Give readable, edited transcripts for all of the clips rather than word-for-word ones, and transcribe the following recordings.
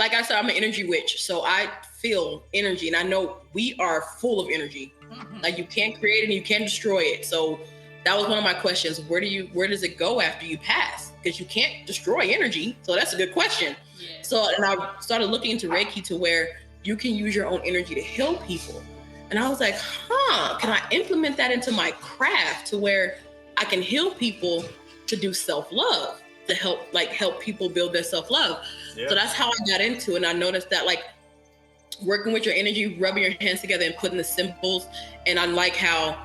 like I said, I'm an energy witch, so I feel energy, and I know we are full of energy. Like you can't create it and you can't destroy it. So that was one of my questions. Where does it go after you pass? Because you can't destroy energy. So that's a good question. Yeah. So, and I started looking into Reiki to where you can use your own energy to heal people. And I was like, can I implement that into my craft to where I can heal people to do self-love, to help people build their self-love. Yeah. So that's how I got into it. And I noticed that like working with your energy, rubbing your hands together and putting the symbols. And I like how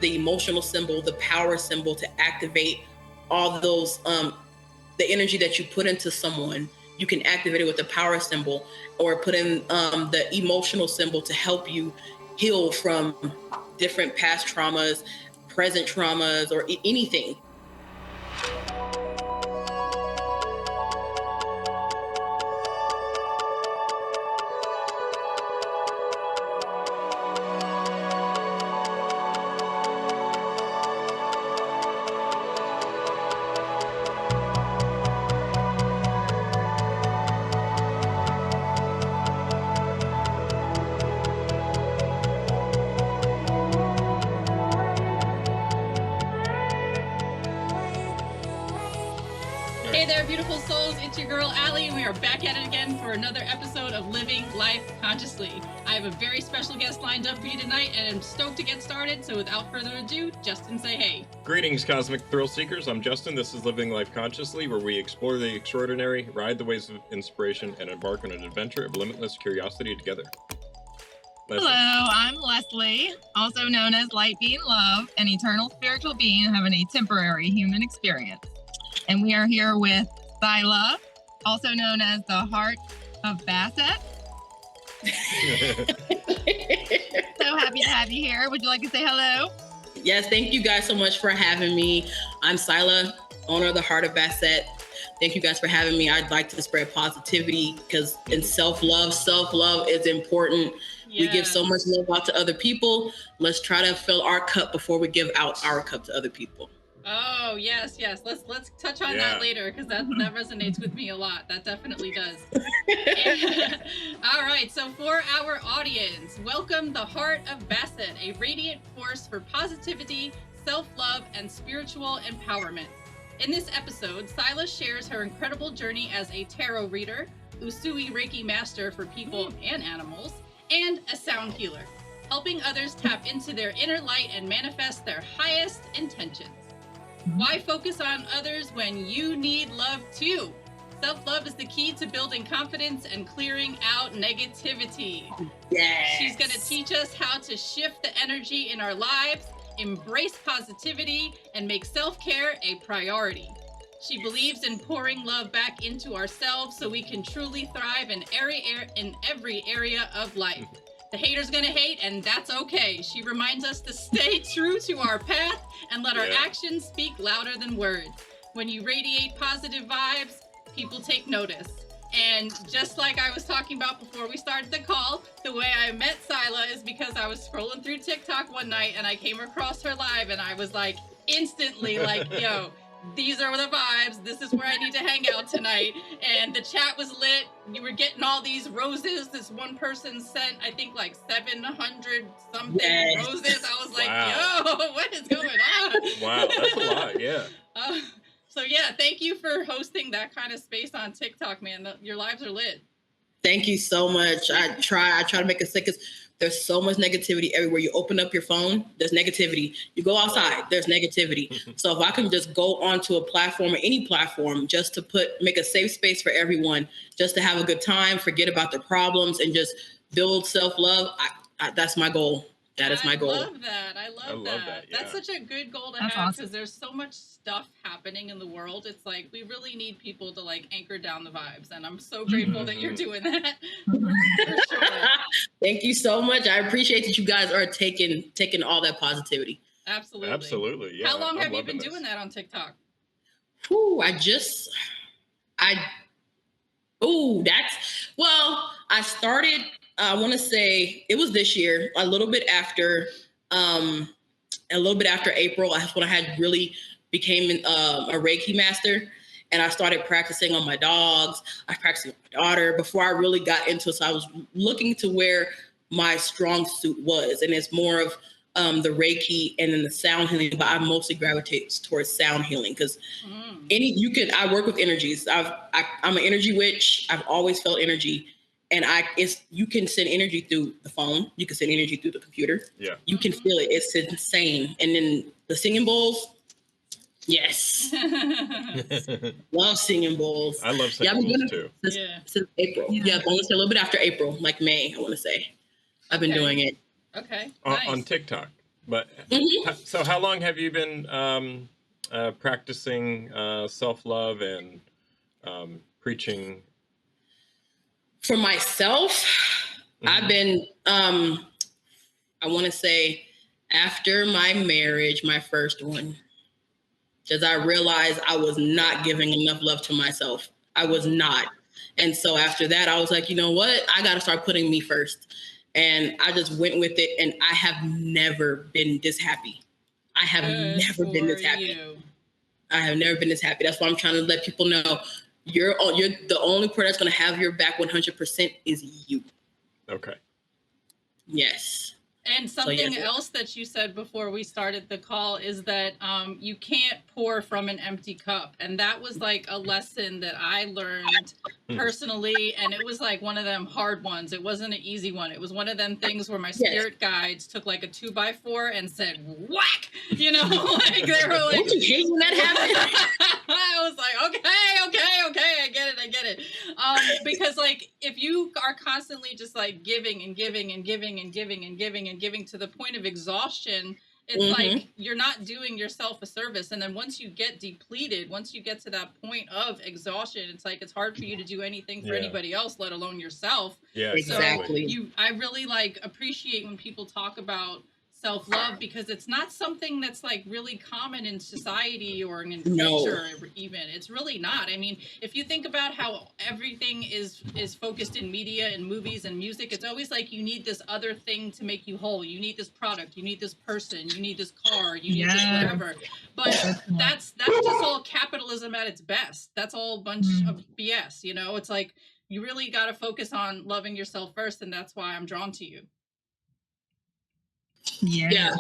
the emotional symbol, the power symbol to activate all those, the energy that you put into someone, you can activate it with the power symbol or put in the emotional symbol to help you heal from different past traumas, present traumas, or anything. Hey there, beautiful souls. It's your girl, Allie, and we are back at it again for another episode of Living Life Consciously. I have a very special guest lined up for you tonight, and I'm stoked to get started. So without further ado, Justin, say hey. Greetings, Cosmic Thrill Seekers. I'm Justin. This is Living Life Consciously, where we explore the extraordinary, ride the waves of inspiration, and embark on an adventure of limitless curiosity together. Leslie. Hello, I'm Leslie, also known as Light Being Love, an eternal spiritual being having a temporary human experience. And we are here with Syla, also known as the Heart of Baset. So happy to have you here. Would you like to say hello? Yes, thank you guys so much for having me. I'm Syla, owner of the Heart of Baset. Thank you guys for having me. I'd like to spread positivity because in self-love is important. Yeah. We give so much love out to other people. Let's try to fill our cup before we give out our cup to other people. Oh, yes. Let's touch on that later because that resonates with me a lot. That definitely does. All right. So for our audience, welcome the Heart of Baset, a radiant force for positivity, self-love, and spiritual empowerment. In this episode, Syla shares her incredible journey as a tarot reader, Usui Reiki Master for people and animals, and a sound healer, helping others tap into their inner light and manifest their highest intentions. Why focus on others when you need love too? Self-love is the key to building confidence and clearing out negativity. Yes. She's going to teach us how to shift the energy in our lives, embrace positivity, and make self-care a priority. She believes in pouring love back into ourselves so we can truly thrive in every area of life. The hater's gonna hate, and that's okay. She reminds us to stay true to our path and let our actions speak louder than words. When you radiate positive vibes, people take notice. And just like I was talking about before we started the call, the way I met Syla is because I was scrolling through TikTok one night and I came across her live and I was like instantly like, yo, these are the vibes. This is where I need to hang out tonight. And the chat was lit. You were getting all these roses. This one person sent, I think, like 700 something roses. I was like, yo, what is going on? Wow, that's a lot, yeah. So yeah, thank you for hosting that kind of space on TikTok, man. Your lives are lit. Thank you so much. I try to make it sick because there's so much negativity everywhere. You open up your phone, there's negativity. You go outside, there's negativity. So if I can just go onto a platform or any platform just to make a safe space for everyone, just to have a good time, forget about the problems and just build self-love, that's my goal. That is my goal. I love that. I love that. Yeah. That's such a good goal to have because there's so much stuff happening in the world. It's like we really need people to like anchor down the vibes, and I'm so grateful that you're doing that. For sure. Thank you so much. I appreciate that you guys are taking all that positivity. Absolutely. Yeah. How long have you been doing that on TikTok? I started, I want to say it was this year, a little bit after April. That's when I had really became a Reiki master. And I started practicing on my dogs. I practiced with my daughter before I really got into it. So I was looking to where my strong suit was. And it's more of the Reiki and then the sound healing, but I mostly gravitate towards sound healing because I work with energies. I'm an energy witch. I've always felt energy. And you can send energy through the phone. You can send energy through the computer. Yeah. You can feel it. It's insane. And then the singing bowls. Yes. Love singing bowls. I love singing bowls too. Since April. Yeah, I want to say a little bit after April, like May, I want to say. I've been doing it. Okay. On TikTok. But so how long have you been practicing self-love and preaching? For myself, I've been, I want to say after my marriage, my first one, because I realized I was not giving enough love to myself. I was not. And so after that, I was like, you know what? I got to start putting me first. And I just went with it. And I have never been this happy. I have never been this happy. I have never been this happy. That's why I'm trying to let people know you're the only person that's going to have your back 100% is you. Okay. Yes. And something else that you said before we started the call is that you can't pour from an empty cup. And that was like a lesson that I learned personally. And it was like one of them hard ones. It wasn't an easy one. It was one of them things where my spirit guides took like a 2x4 and said, whack, you know, like they were like, don't you hate when that happens? I was like, okay, I get it. Because like, if you are constantly just like giving and giving and giving and giving and giving and giving to the point of exhaustion, it's like you're not doing yourself a service. And then once you get depleted, once you get to that point of exhaustion, it's like it's hard for you to do anything for anybody else, let alone yourself. Yeah, exactly. So I really like appreciate when people talk about self-love, because it's not something that's like really common in society or in culture even. It's really not. I mean, if you think about how everything is focused in media and movies and music, it's always like you need this other thing to make you whole. You need this product, you need this person, you need this car, you need this whatever. But that's just all capitalism at its best. That's all a bunch of BS, you know? It's like you really got to focus on loving yourself first, and that's why I'm drawn to you. Yeah.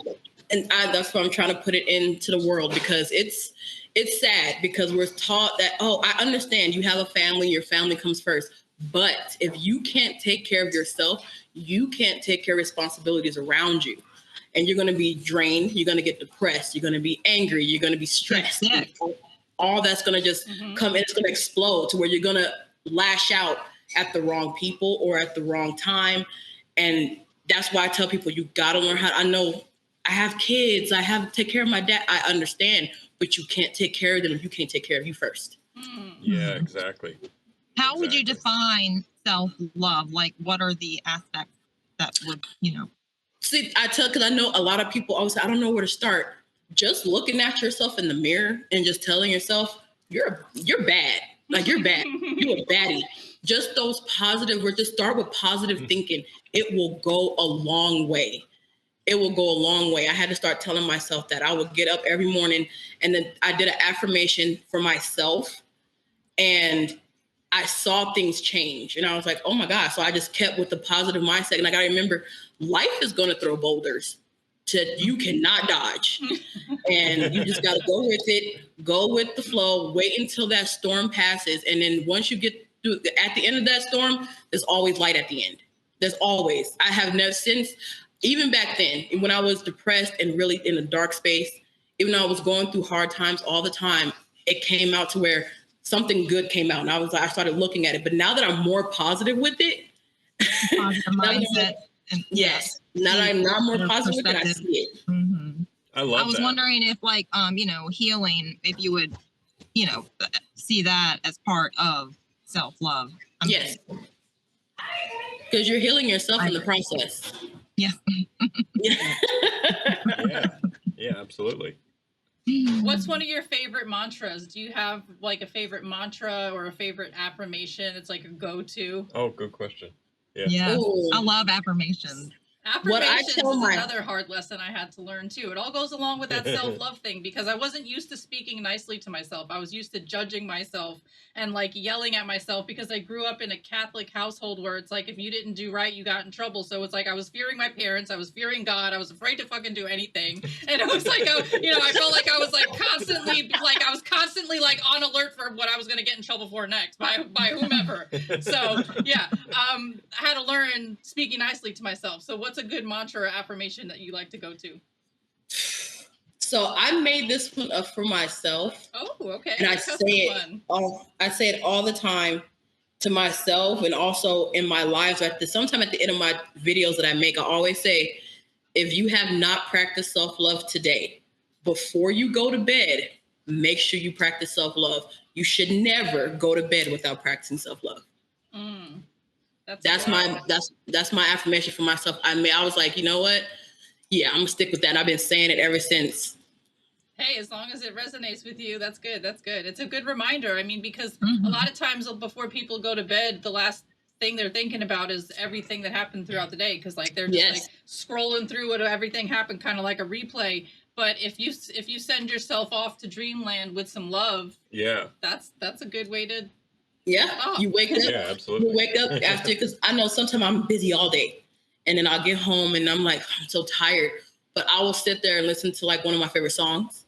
And that's why I'm trying to put it into the world, because it's sad because we're taught that, I understand you have a family, your family comes first. But if you can't take care of yourself, you can't take care of responsibilities around you. And you're going to be drained. You're going to get depressed. You're going to be angry. You're going to be stressed. All that's going to just come and it's going to explode to where you're going to lash out at the wrong people or at the wrong time. And that's why I tell people you got to learn how. I know I have kids. I have to take care of my dad. I understand, but you can't take care of them if you can't take care of you first. Yeah, exactly. How would you define self-love? Like, what are the aspects that would, See, because I know a lot of people always say, I don't know where to start. Just looking at yourself in the mirror and just telling yourself, you're bad. Like, you're bad. You're a baddie. Just those positive, just start with positive thinking. It will go a long way. It will go a long way. I had to start telling myself that. I would get up every morning and then I did an affirmation for myself and I saw things change. And I was like, oh my God. So I just kept with the positive mindset. And I got to remember, life is going to throw boulders that you cannot dodge. And you just got to go with it, go with the flow, wait until that storm passes. And then once you get through, at the end of that storm, there's always light at the end. There's always. I have never since, even back then, when I was depressed and really in a dark space, even though I was going through hard times all the time, it came out to where something good came out. And I started looking at it. But now that I'm more positive with it, positive mindset. Yes. Now that I'm not more positive with it, I see it. Mm-hmm. I love that. I was wondering if, like, healing, if you would, see that as part of self-love. Yes. Because you're healing yourself in the process. Yeah. Yeah, absolutely. What's one of your favorite mantras? Do you have like a favorite mantra or a favorite affirmation? It's like a go-to. Oh, good question. Yeah. Yes. I love affirmations. Affirmations is another hard lesson I had to learn too. It all goes along with that self-love thing because I wasn't used to speaking nicely to myself. I was used to judging myself and like yelling at myself because I grew up in a Catholic household where it's like if you didn't do right, you got in trouble. So it's like I was fearing my parents, I was fearing God, I was afraid to fucking do anything. And it was like, I felt like I was like constantly like on alert for what I was going to get in trouble for next by whomever. So yeah, I had to learn speaking nicely to myself. So what's a good mantra or affirmation that you like to go to? So I made this one up for myself. Oh, okay. And I say it all the time to myself and also in my lives. Sometime at the end of my videos that I make, I always say, if you have not practiced self-love today, before you go to bed, make sure you practice self-love. You should never go to bed without practicing self-love. That's my affirmation for myself. I was like, you know what? Yeah, I'm gonna stick with that. I've been saying it ever since. Hey, as long as it resonates with you, that's good. That's good. It's a good reminder. I mean, because a lot of times before people go to bed, the last thing they're thinking about is everything that happened throughout the day. Because like they're just like scrolling through what everything happened, kind of like a replay. But if you send yourself off to dreamland with some love, that's a good way to. Yeah, you wake up. Yeah, absolutely. You wake up after, because I know sometimes I'm busy all day, and then I'll get home and I'm like, I'm so tired. But I will sit there and listen to like one of my favorite songs.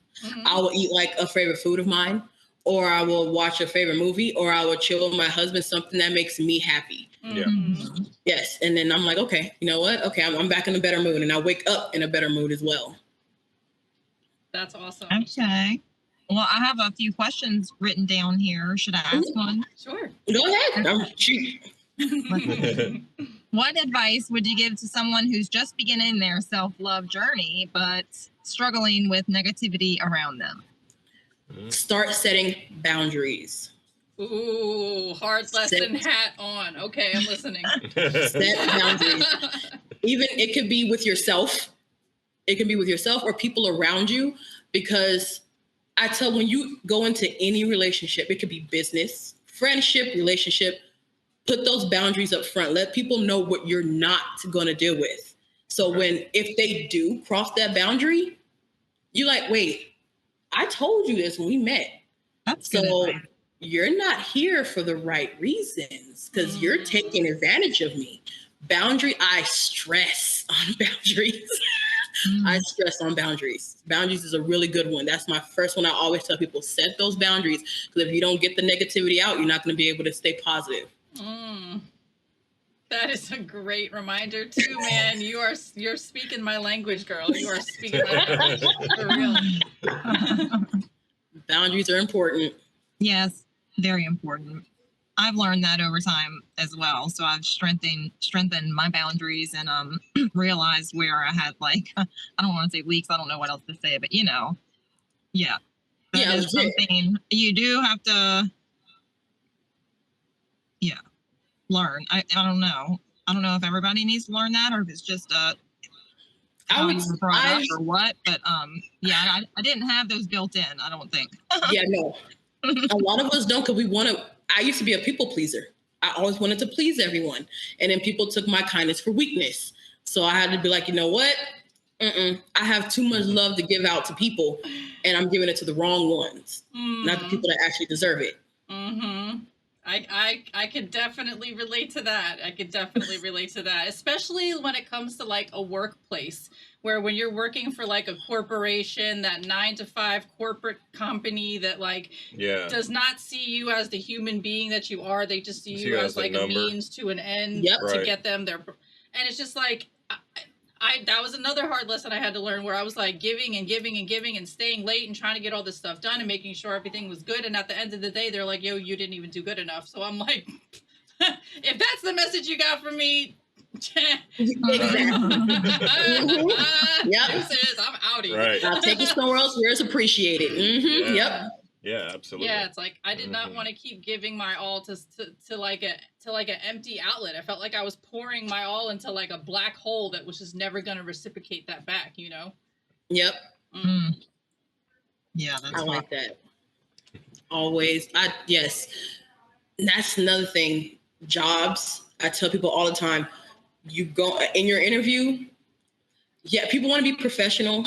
I will eat like a favorite food of mine, or I will watch a favorite movie, or I will chill with my husband, something that makes me happy. Yeah. Yes, and then I'm like, okay, you know what? Okay, I'm back in a better mood, and I wake up in a better mood as well. That's awesome. Okay. Well, I have a few questions written down here. Should I ask one? Sure. Go ahead. What advice would you give to someone who's just beginning their self-love journey, but struggling with negativity around them? Start setting boundaries. Ooh, hard lesson hat on. Okay, I'm listening. Set boundaries. Even it could be with yourself. It can be with yourself or people around you, because I tell when you go into any relationship, it could be business, friendship, relationship, put those boundaries up front. Let people know what you're not going to deal with. So if they do cross that boundary, you're like, wait, I told you this when we met. So you're not here for the right reasons because you're taking advantage of me. I stress on boundaries. I stress on boundaries. Boundaries is a really good one. That's my first one. I always tell people, set those boundaries, because if you don't get the negativity out, you're not going to be able to stay positive. That is a great reminder too, man. You're speaking my language, girl. You are speaking my language for real. Boundaries are important. Yes, very important. I've learned that over time as well. So I've strengthened my boundaries and realized where I had like, I don't want to say leaks. I don't know what else to say, but that is something you do have to, learn. I don't know. I don't know if everybody needs to learn that or if it's just how you were brought up or what. But I didn't have those built in. I don't think. No. A lot of us don't, because I used to be a people pleaser. I always wanted to please everyone. And then people took my kindness for weakness. So I had to be like, you know what? I have too much love to give out to people, and I'm giving it to the wrong ones, not the people that actually deserve it. I could definitely relate to that. Especially when it comes to like a workplace where when you're working for like a corporation, that 9-to-5 corporate company that like does not see you as the human being that you are. They just see you as like a means to an end to get them there. And it's just like, that was another hard lesson I had to learn, where I was like giving and staying late and trying to get all this stuff done and making sure everything was good. And at the end of the day, they're like, yo, you didn't even do good enough. So I'm like, if that's the message you got from me, Exactly. I'm out of here. Right. I'll take it somewhere else where it's appreciated. Yeah, absolutely. Yeah, it's like I did not want to keep giving my all to like an empty outlet. I felt like I was pouring my all into like a black hole that was just never going to reciprocate that back, you know? Yep. Yeah, I like that. Always. Yes. And that's another thing. Jobs. I tell people all the time, you go in your interview. Yeah, people want to be professional.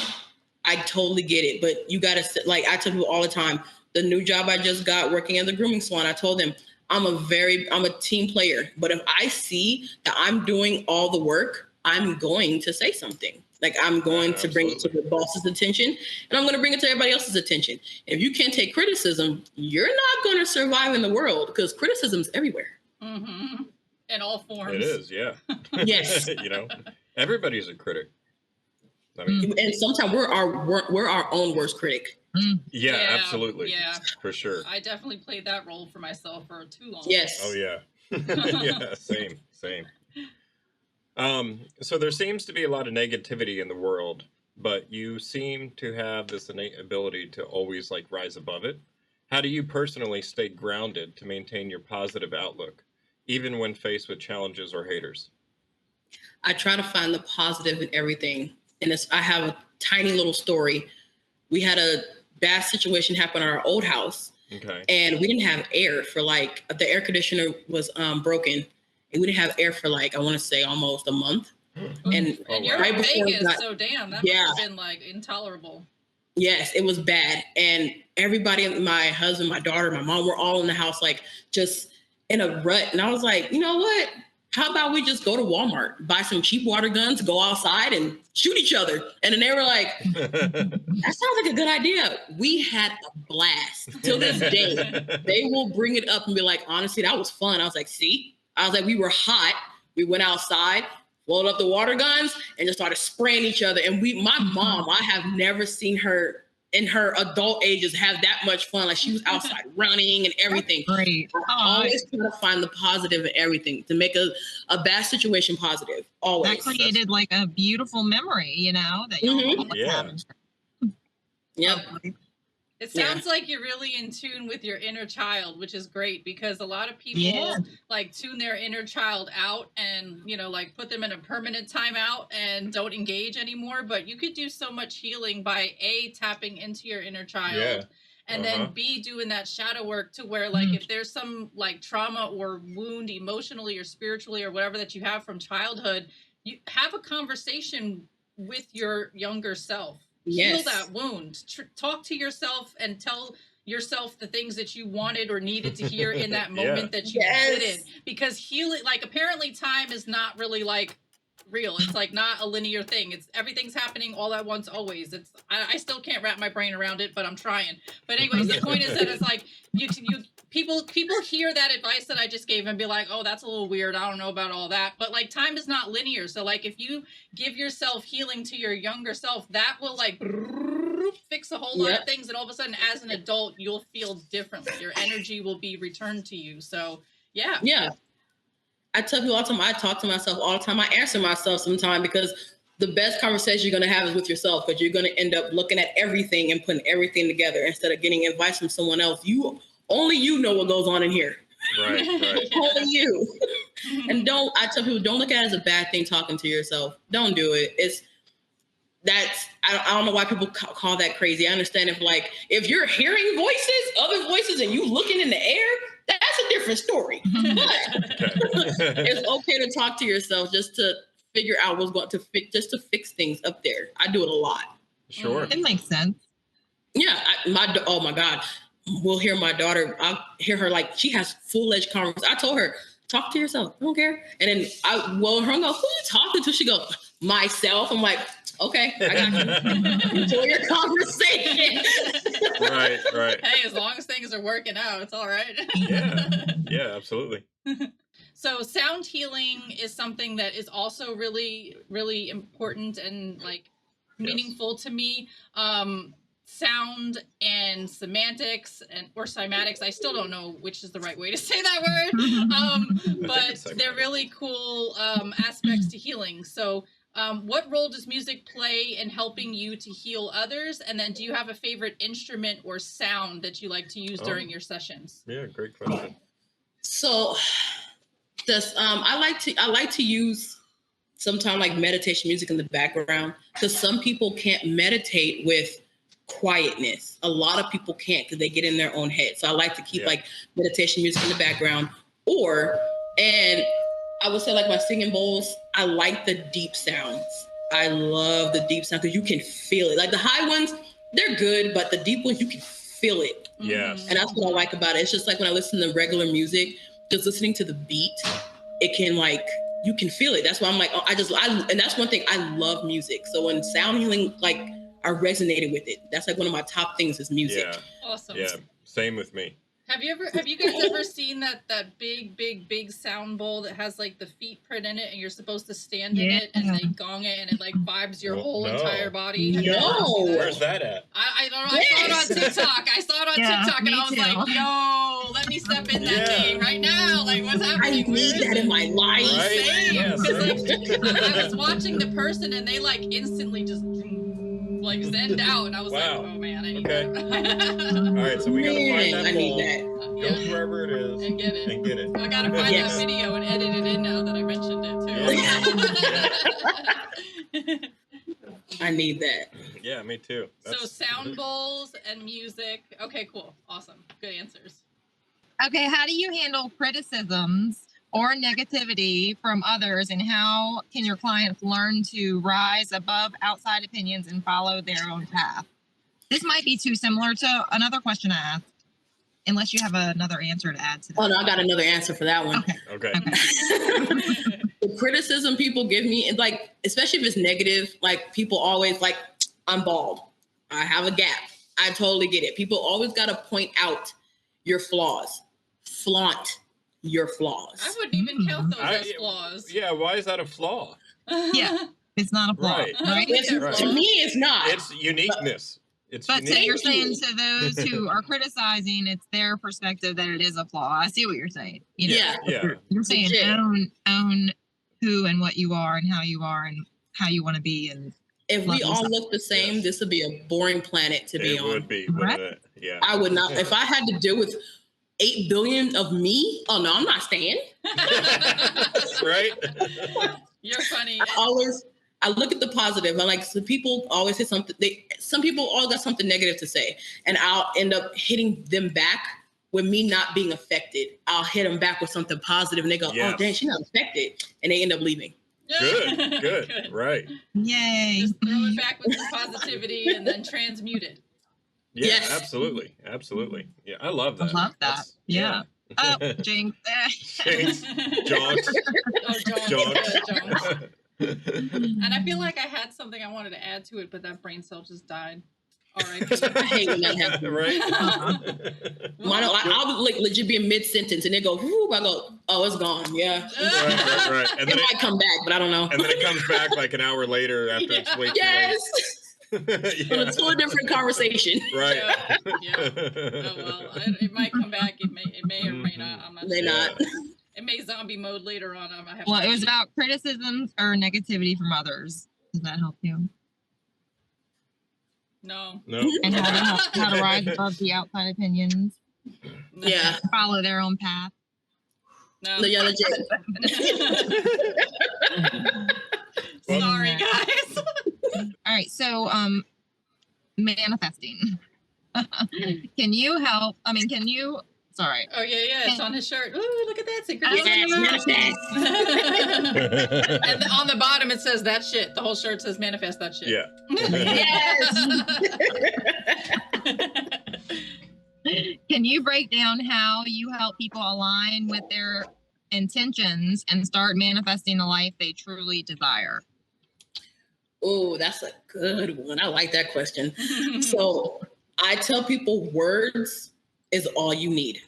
I totally get it, but you got to, like I tell people all the time, the new job I just got working at the grooming salon, I told them I'm a team player, but if I see that I'm doing all the work, I'm going to say something. Like I'm going to bring it to the boss's attention, and I'm going to bring it to everybody else's attention. If you can't take criticism, you're not going to survive in the world, because criticism's everywhere. Mm-hmm. In all forms. It is, yeah. Yes. You know, everybody's a critic. I mean, and sometimes we're our own worst critic. Yeah, absolutely. Yeah, for sure. I definitely played that role for myself for too long. Yes. Oh yeah. Yeah, same. So there seems to be a lot of negativity in the world, but you seem to have this innate ability to always like rise above it. How do you personally stay grounded to maintain your positive outlook, even when faced with challenges or haters? I try to find the positive in everything. And I have a tiny little story. We had a bad situation happen in our old house. Okay. And we didn't have air for the air conditioner was broken. And we didn't have air for I want to say almost a month. And you're in Vegas, so damn, that must have been intolerable. Yes, it was bad. And everybody, my husband, my daughter, my mom, were all in the house, just in a rut. And I was like, you know what? How about we just go to Walmart, buy some cheap water guns, go outside and shoot each other? And then they were like, that sounds like a good idea. We had a blast. Till this day, they will bring it up and be like, honestly, that was fun. I was like, see? I was like, we were hot. We went outside, loaded up the water guns, and just started spraying each other. And my mom, I have never seen her in her adult ages have that much fun. She was outside running and everything. That's great. I always try to find the positive in everything to make a bad situation positive. Always. That created a beautiful memory, that you'll have. Yep. It sounds like you're really in tune with your inner child, which is great, because a lot of people tune their inner child out and, put them in a permanent timeout and don't engage anymore. But you could do so much healing by tapping into your inner child and then B, doing that shadow work to where if there's some trauma or wound emotionally or spiritually or whatever that you have from childhood, you have a conversation with your younger self. Heal that wound. Talk to yourself and tell yourself the things that you wanted or needed to hear in that moment that you didn't. Because healing, apparently time is not really real. It's not a linear thing. It's everything's happening all at once always. I still can't wrap my brain around it, but I'm trying. But anyways, the point is that it's people hear that advice that I just gave and be like, oh, that's a little weird. I don't know about all that. But time is not linear. So if you give yourself healing to your younger self, that will fix a whole lot of things. And all of a sudden, as an adult, you'll feel differently. Your energy will be returned to you. So yeah. Yeah. I tell people all the time, I talk to myself all the time. I answer myself sometimes, because the best conversation you're going to have is with yourself, because you're going to end up looking at everything and putting everything together instead of getting advice from someone else. Only you know what goes on in here. Right. Only you. And I tell people, don't look at it as a bad thing talking to yourself. Don't do it. I don't know why people call that crazy. I understand if you're hearing other voices, and you looking in the air, that's a different story. But it's okay to talk to yourself just to figure out what's going to fix, just to fix things up there. I do it a lot. Sure. It makes sense. Yeah. Oh my God. We'll hear my daughter. I'll hear her she has full-fledged conversation. I told her, talk to yourself. I don't care. And then her go, who are you talking to? She goes, myself. I'm like, okay, I got you. Enjoy your conversation. Right. Hey, as long as things are working out, it's all right. Yeah, absolutely. So sound healing is something that is also really, really important and meaningful to me. Sound and semantics or cymatics, I still don't know which is the right way to say that word, but they're really cool aspects to healing. So what role does music play in helping you to heal others? And then do you have a favorite instrument or sound that you like to use during your sessions? Yeah, great question. So I like to use sometimes meditation music in the background, because some people can't meditate with quietness. A lot of people can't, because they get in their own head. So I like to keep meditation music in the background, and I would say like my singing bowls, I like the deep sounds. I love the deep sound because you can feel it. Like the high ones, they're good, but the deep ones, you can feel it. Yes. And that's what I like about it. It's just like when I listen to regular music, just listening to the beat, it can like, you can feel it. That's why I'm like, and that's one thing, I love music. So when sound healing, like I resonated with it. That's like one of my top things is music. Yeah. Awesome. Yeah. Same with me. Have you guys ever seen that big sound bowl that has like the feet print in it and you're supposed to stand in it and they gong it and it like vibes your whole entire body? Where's that at? I don't know. Yes. I saw it on TikTok and I was like, yo, let me step in that thing right now. Like, what's happening? I need that in my life. Right? Same. Because I was watching the person and they like instantly just like zenned out and I was like, oh man, I need that. All right, so we gotta find that I need bowl. that. Go wherever it is and get it. I gotta find that video and edit it in now that I mentioned it too. I need that. Yeah, me too. So sound bowls and music. Okay, cool. Awesome. Good answers. Okay, how do you handle criticisms or negativity from others, and how can your clients learn to rise above outside opinions and follow their own path? This might be too similar to another question I asked, unless you have another answer to add to that. Oh, no, I got another answer for that one. Okay. The criticism people give me, and like, especially if it's negative, like people always like, I'm bald, I have a gap. I totally get it. People always got to point out your flaws, flaunt your flaws. I wouldn't even count those as flaws. Yeah, why is that a flaw? Yeah, it's not a flaw. Right. To me, it's not. It's uniqueness. But so you're saying to those who are criticizing, it's their perspective that it is a flaw. I see what you're saying. You know, You're saying own who and what you are and how you want to be. And if we all look the same, this would be a boring planet to be on. It would be, wouldn't it? Yeah. I would not. If I had to deal with 8 billion of me, oh no, I'm not staying. Right? You're funny. I look at the positive. I like, some people always say something. Some people all got something negative to say, and I'll end up hitting them back with me not being affected. I'll hit them back with something positive, and they go, "Oh, dang, she's not affected," and they end up leaving. Good. Right. Yay! Just throw it back with some positivity, and then transmute it. Yeah, yes. Absolutely. Yeah, I love that. I love that. Yeah. Oh, Jinx. Jinx. Jonks. Jonks. And I feel like I had something I wanted to add to it, but that brain cell just died. All right. I hate when that happens. Right? I'll like legit be in mid-sentence and they go, whoo, I go, oh, it's gone. Yeah. Right. And then it might come back, but I don't know. And then it comes back like an hour later after it's way too late. On a totally different conversation. Right. Yeah. Oh, well, it might come back. It may or may not. I'm not sure. It may zombie mode later on. It was about criticisms or negativity from others. Does that help you? No. And how to rise above the outside opinions. Yeah. Follow their own path. No. Yeah, legit. Sorry, guys. All right. So, manifesting. Can you help? Sorry. Oh, yeah. It's on his shirt. Ooh, look at that. Manifest. And on the bottom, it says that shit. The whole shirt says manifest that shit. Yeah. Yes. Can you break down how you help people align with their intentions and start manifesting the life they truly desire? Oh, that's a good one. I like that question. So I tell people words is all you need.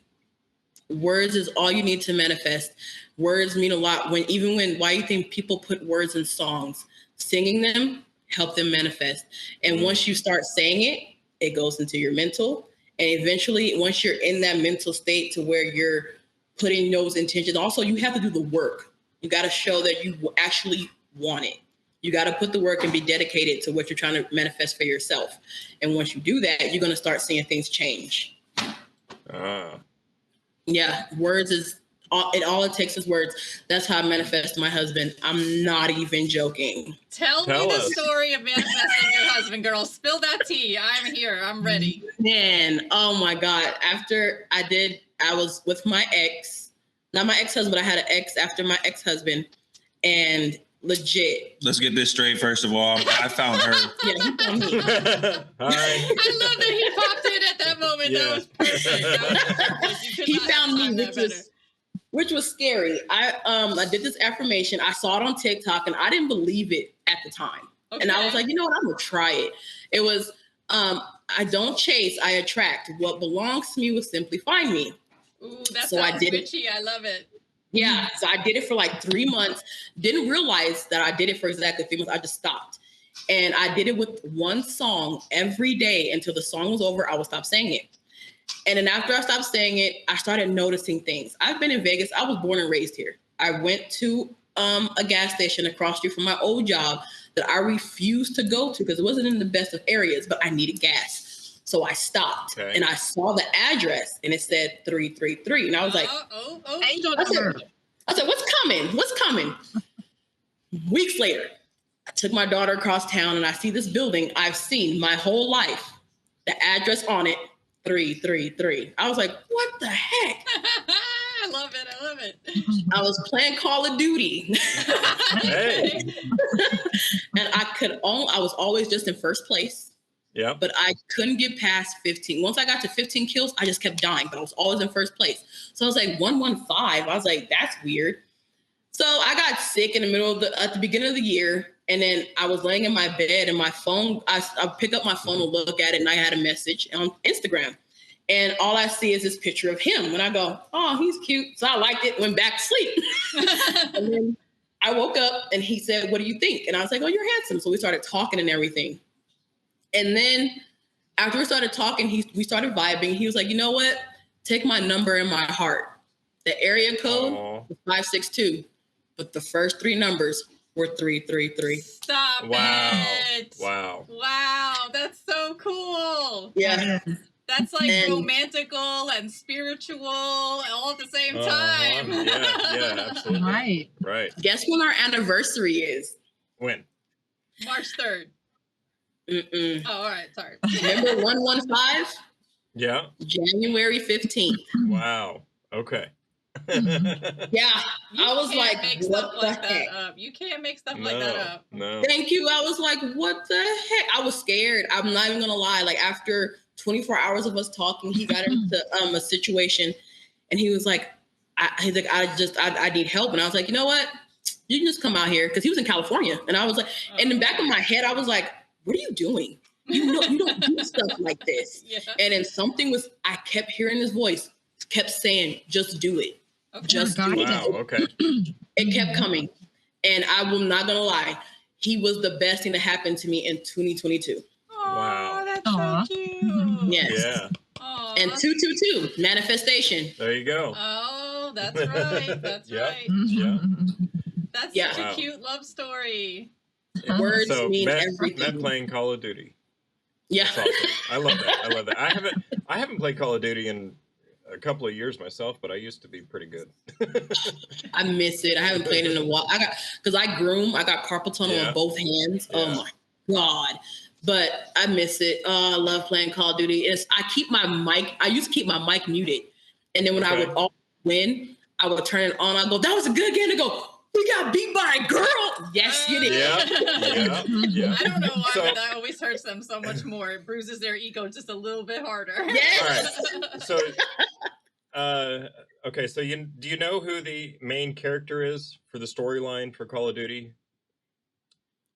Words is all you need to manifest. Words mean a lot. Why you think people put words in songs? Singing them help them manifest. And once you start saying it, it goes into your mental. And eventually, once you're in that mental state to where you're putting those intentions, also you have to do the work. You got to show that you actually want it. You got to put the work and be dedicated to what you're trying to manifest for yourself. And once you do that, you're going to start seeing things change. Yeah, words is all it takes is words. That's how I manifest my husband. I'm not even joking. Tell me the story of manifesting your husband, girl. Spill that tea. I'm here. I'm ready. Man, oh my God. After I was with my ex, Not my ex-husband. I had an ex after my ex-husband, and legit. Let's get this straight. First of all, I found her. Yeah, he found me. Hi. I love that he popped in at that moment. Yeah. That was perfect. That was perfect. You could He not have found me, timed that better. which was scary. I did this affirmation. I saw it on TikTok, and I didn't believe it at the time. Okay. And I was like, you know what? I'm gonna try it. It was I don't chase, I attract. What belongs to me will simply find me. Ooh, that So I sounds did it. witchy. I love it. Yeah. So I did it for like 3 months. Didn't realize that I did it for exactly 3 months. I just stopped. And I did it with one song every day until the song was over. I would stop saying it. And then after I stopped saying it, I started noticing things. I've been in Vegas. I was born and raised here. I went to a gas station across the street from my old job that I refused to go to because it wasn't in the best of areas, but I needed gas. So I stopped and I saw the address and it said 333. And I was like, Angel I said, number. what's coming? What's coming? Weeks later, I took my daughter across town and I see this building I've seen my whole life. The address on it, 333. I was like, what the heck? I love it. I love it. I was playing Call of Duty. Hey. And I was always just in first place. Yeah. But I couldn't get past 15. Once I got to 15 kills, I just kept dying, but I was always in first place. So I was like 115. I was like, that's weird. So I got sick in the middle of at the beginning of the year. And then I was laying in my bed and my phone, I pick up my phone and look at it. And I had a message on Instagram. And all I see is this picture of him. And I go, oh, he's cute. So I liked it, went back to sleep. And then I woke up and he said, what do you think? And I was like, oh, you're handsome. So we started talking and everything. And then after we started talking, we started vibing. He was like, you know what? Take my number in my heart. The area code was 562, but the first 3 numbers were 333. Stop it. Wow. That's so cool. Yeah. That's like romantical and spiritual all at the same time. Yeah, absolutely. Right. Guess when our anniversary is? When? March 3rd. Mm-mm. Oh, all right. Sorry. Remember 115? Yeah. January 15th. Wow. Okay. Yeah. I was like, what the heck? You can't make stuff like that up. No. Thank you. I was like, what the heck? I was scared. I'm not even going to lie. Like after 24 hours of us talking, he got into a situation and he was like, I need help. And I was like, you know what? You can just come out here. Cause he was in California. And I was like, in the back of my head, I was like, what are you doing? You don't do stuff like this. Yeah. And then I kept hearing his voice, kept saying, just do it. Okay. Just do it. Wow. Okay. It kept coming. And I will not gonna lie, he was the best thing that happened to me in 2022. Wow. That's so cute. Yes. Yeah. Aww, and 222, manifestation. There you go. Oh, that's right. That's right. Yeah. That's such a cute love story. Words mean everything. Matt playing Call of Duty. Yeah. That's awesome. I love that. I haven't played Call of Duty in a couple of years myself, but I used to be pretty good. I miss it. I haven't played in a while. I got carpal tunnel on both hands. Yeah. Oh my God. But I miss it. I love playing Call of Duty. I used to keep my mic muted. And then when I would all win, I would turn it on. I'd go, that was a good game. To go, we got beat by a girl. Yes, you did. Yeah. I don't know why, but that always hurts them so much more. It bruises their ego just a little bit harder. Yes. All right. So, okay. So do you know who the main character is for the storyline for Call of Duty?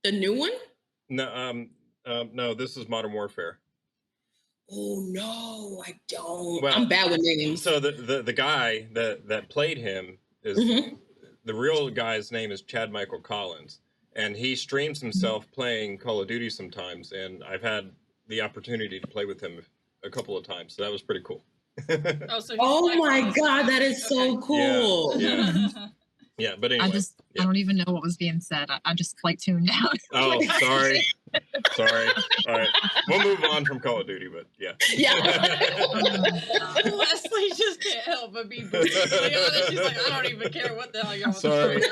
The new one? No. No. This is Modern Warfare. Oh no, I don't. Well, I'm bad with names. So the guy that played him is the real guy's name is Chad Michael Collins, and he streams himself playing Call of Duty sometimes, and I've had the opportunity to play with him a couple of times, so that was pretty cool. Oh my God, that is so cool. Yeah, but anyway. I don't even know what was being said. I just tuned out. Oh, sorry. All right. We'll move on from Call of Duty, but yeah. Leslie just can't help but be brutally honest. She's like, I don't even care what the hell y'all Sorry.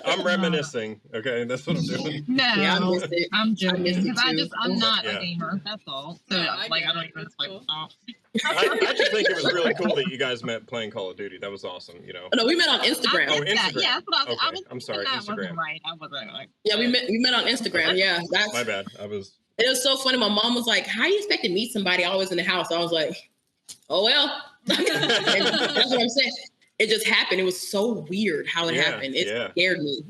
I'm reminiscing. Okay, that's what I'm doing. No, Yeah, I missed it. I'm joking missed it because too. I'm not Yeah. a gamer. That's all. So No, I like get I don't it. even That's like. cool. I just think it was really cool that you guys met playing Call of Duty. That was awesome. You know. No, we met on I Instagram. Oh, missed that. Instagram. Yeah, that's what I was. I Okay, was I'm sorry, thinking that wasn't Instagram. right. I wasn't like. Yeah, we met on Instagram. Yeah, that's My bad. I was. It was so funny. My mom was like, "How you expect to meet somebody always in the house?" I was like, "Oh well." And that's what I'm saying. It just happened. It was so weird how it happened. It scared me.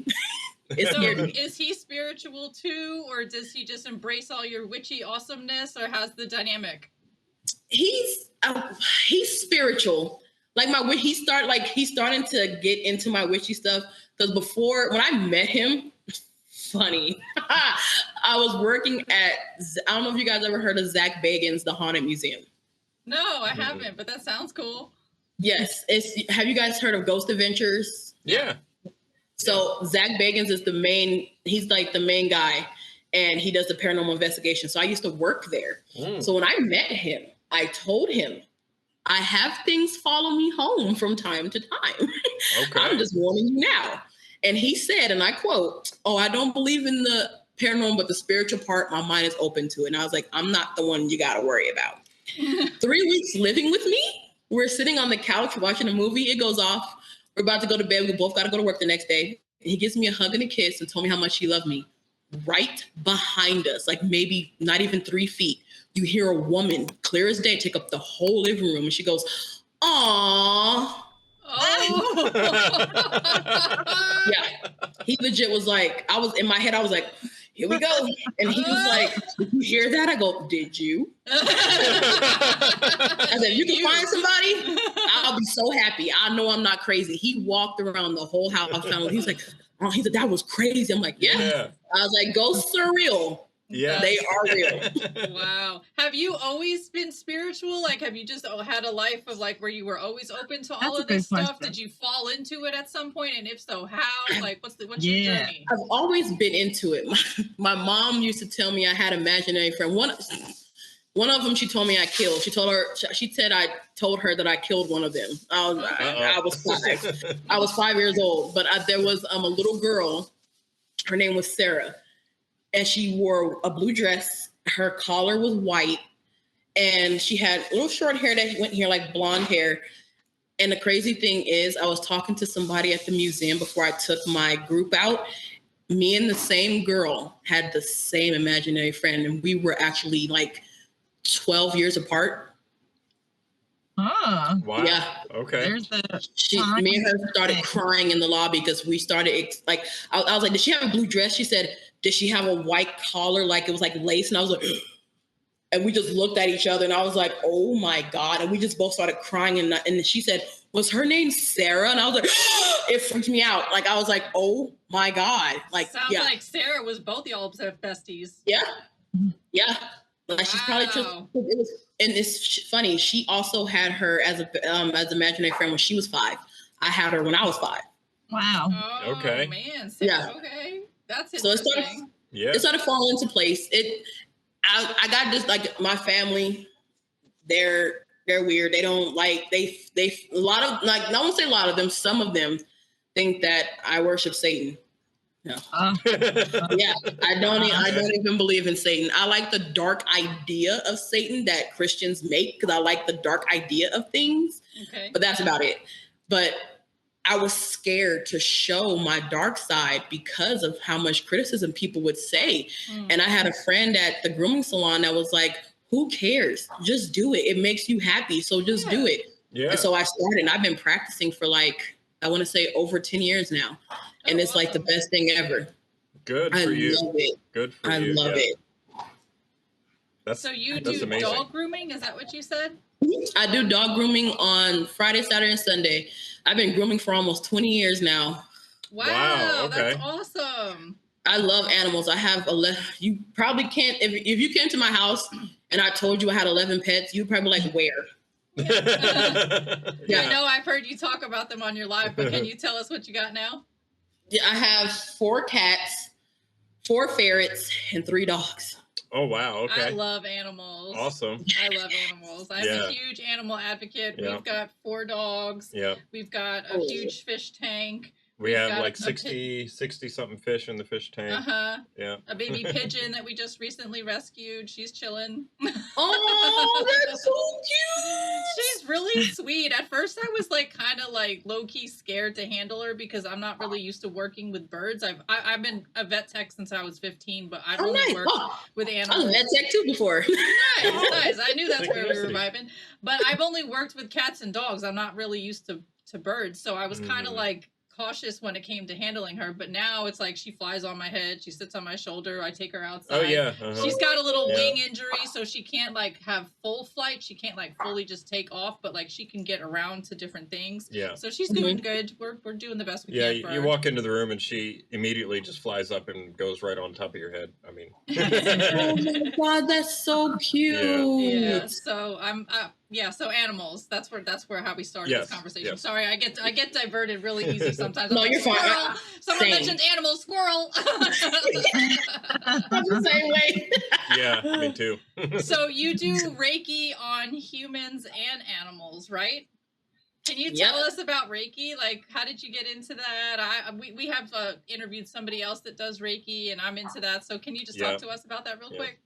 It So scared me. is he spiritual too, or does he just embrace all your witchy awesomeness, or how's the dynamic? He's spiritual. Like he's starting to get into my witchy stuff. Because before, when I met him, funny, I was working at, I don't know if you guys ever heard of Zach Bagans' The Haunted Museum. No, I haven't, but that sounds cool. Yes. Have you guys heard of Ghost Adventures? Yeah. So Zach Bagans is he's like the main guy, and he does the paranormal investigation. So I used to work there. So when I met him, I told him, I have things follow me home from time to time. Okay. I'm just warning you now. And he said, and I quote, "Oh, I don't believe in the paranormal, but the spiritual part, my mind is open to it." And I was like, I'm not the one you got to worry about. 3 weeks living with me, we're sitting on the couch watching a movie. It goes off. We're about to go to bed. We both got to go to work the next day. And he gives me a hug and a kiss and told me how much he loved me. Right behind us, like maybe not even 3 feet, you hear a woman, clear as day, take up the whole living room. And she goes, "Aww." Oh. Yeah. He legit was like, in my head, I was like, "Here we go." And he was like, "Did you hear that?" I go, "Did you?" I said, "If you can find somebody, I'll be so happy. I know I'm not crazy." He walked around the whole house. He's like, "Oh," he said, "That was crazy." I'm like, yeah. I was like, "Ghosts are real." Yeah. They are real. Wow. Have you always been spiritual? Like, have you just had a life of like where you were always open to all of this stuff? Did you fall into it at some point? And if so, how? Like, what's your journey? I've always been into it. My mom used to tell me I had imaginary friends. One of them, she told me I killed. She said I told her that I killed one of them. I was 5. I was 5 years old, but there was a little girl. Her name was Syla. And she wore a blue dress. Her collar was white. And she had little short hair that went here, like blonde hair. And the crazy thing is, I was talking to somebody at the museum before I took my group out. Me and the same girl had the same imaginary friend. And we were actually like 12 years apart. Oh. Wow. Yeah. Okay. Me and her started crying in the lobby because we started like, I was like, "Did she have a blue dress?" She said, "Did she have a white collar? Like it was like lace?" And I was like, and we just looked at each other and I was like, "Oh my God." And we just both started crying. And she said, "Was her name Sarah?" And I was like, it freaked me out. Like, I was like, "Oh my God." Like, sounds like Sarah was both y'all besties. Yeah. Yeah. Like, she's probably just, and it's funny. She also had her as imaginary friend when she was 5. I had her when I was 5. Wow. Oh, okay. Man. Sarah, okay. That's interesting. So it started falling into place. I got this, like, my family, they're weird. They don't like, they a lot of, like, I won't say a lot of them, some of them think that I worship Satan. No. Yeah, I don't even believe in Satan. I like the dark idea of Satan that Christians make because I like the dark idea of things. Okay. But that's about it. But I was scared to show my dark side because of how much criticism people would say. And I had a friend at the grooming salon that was like, "Who cares? Just do it. It makes you happy. So just do it." Yeah. And so I started, and I've been practicing for like, I want to say over 10 years now. And it's like the best thing ever. Good for you. I love it. Good for you. I love it. So you do amazing. dog grooming? Is that what you said? I do dog grooming on Friday, Saturday, and Sunday. I've been grooming for almost 20 years now. Wow, okay. That's awesome. I love animals. I have 11. You probably can't, if you came to my house and I told you I had 11 pets, you'd probably be like, "Where?" Yeah. I know I've heard you talk about them on your live, but can you tell us what you got now? Yeah, I have 4 cats, 4 ferrets, and 3 dogs. Oh, wow. Okay. I love animals. Awesome. I love animals. I'm a huge animal advocate. We've got 4 dogs. Yeah. We've got a huge fish tank. We He's have got like 60 something fish in the fish tank. Yeah. A baby pigeon that we just recently rescued. She's chilling. Oh, that's so cute. She's really sweet. At first I was like kind of like low-key scared to handle her because I'm not really used to working with birds. I've been a vet tech since I was 15, but I've only worked with I animals. was vet tech too before. Nice. I knew that's where we were vibing. But I've only worked with cats and dogs. I'm not really used to birds. So I was kind of like cautious when it came to handling her, but now it's like she flies on my head, she sits on my shoulder, I take her outside. Oh yeah. She's got a little wing injury, so she can't like have full flight. She can't like fully just take off, but like she can get around to different things. Yeah. So she's doing good. We're doing the best we can for her. You walk into the room and she immediately just flies up and goes right on top of your head. I mean. Oh my God, that's so cute. Yeah. So so animals. That's where how we started this conversation. Yes. Sorry, I get diverted really easy sometimes. No, you're fine. Someone mentioned animal, squirrel. I'm the same way. Yeah, me too. So you do Reiki on humans and animals, right? Can you tell us about Reiki? Like, how did you get into that? We have interviewed somebody else that does Reiki, and I'm into that. So can you just talk to us about that real quick?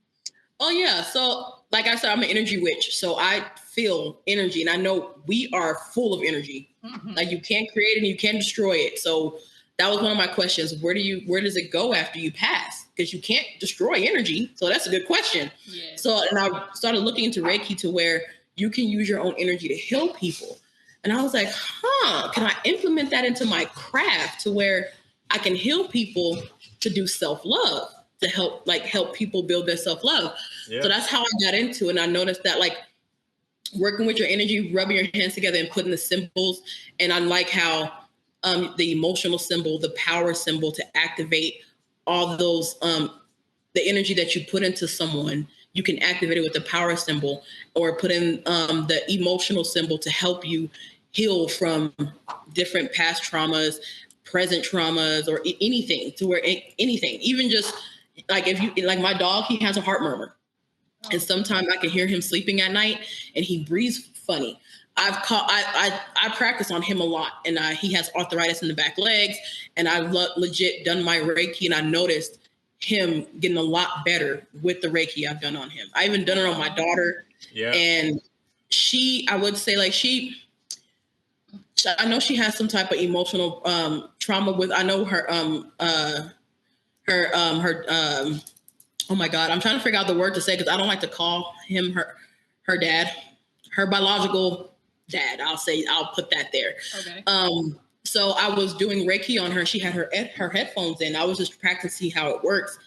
Oh yeah. So like I said, I'm an energy witch. So I feel energy, and I know we are full of energy. Like you can't create it and you can't destroy it. So that was one of my questions. Where does it go after you pass? Because you can't destroy energy. So that's a good question. Yeah. So, and I started looking into Reiki to where you can use your own energy to heal people. And I was like, can I implement that into my craft to where I can heal people to do self-love, to help people build their self-love. Yeah. So that's how I got into it. And I noticed that like working with your energy, rubbing your hands together and putting the symbols. And I like how the emotional symbol, the power symbol to activate all those, the energy that you put into someone, you can activate it with the power symbol or put in the emotional symbol to help you heal from different past traumas, present traumas, or anything anything, even just like if you, like my dog, he has a heart murmur. And sometimes I can hear him sleeping at night and he breathes funny. I practice on him a lot, and he has arthritis in the back legs, and I legit done my Reiki, and I noticed him getting a lot better with the Reiki I've done on him. I even done it on my daughter. Yeah. And I would say like I know she has some type of emotional trauma with, I know her oh my God, I'm trying to figure out the word to say because I don't like to call him her dad, her biological dad. I'll put that there. Okay. So I was doing Reiki on her. She had her headphones in. I was just practicing to see how it works.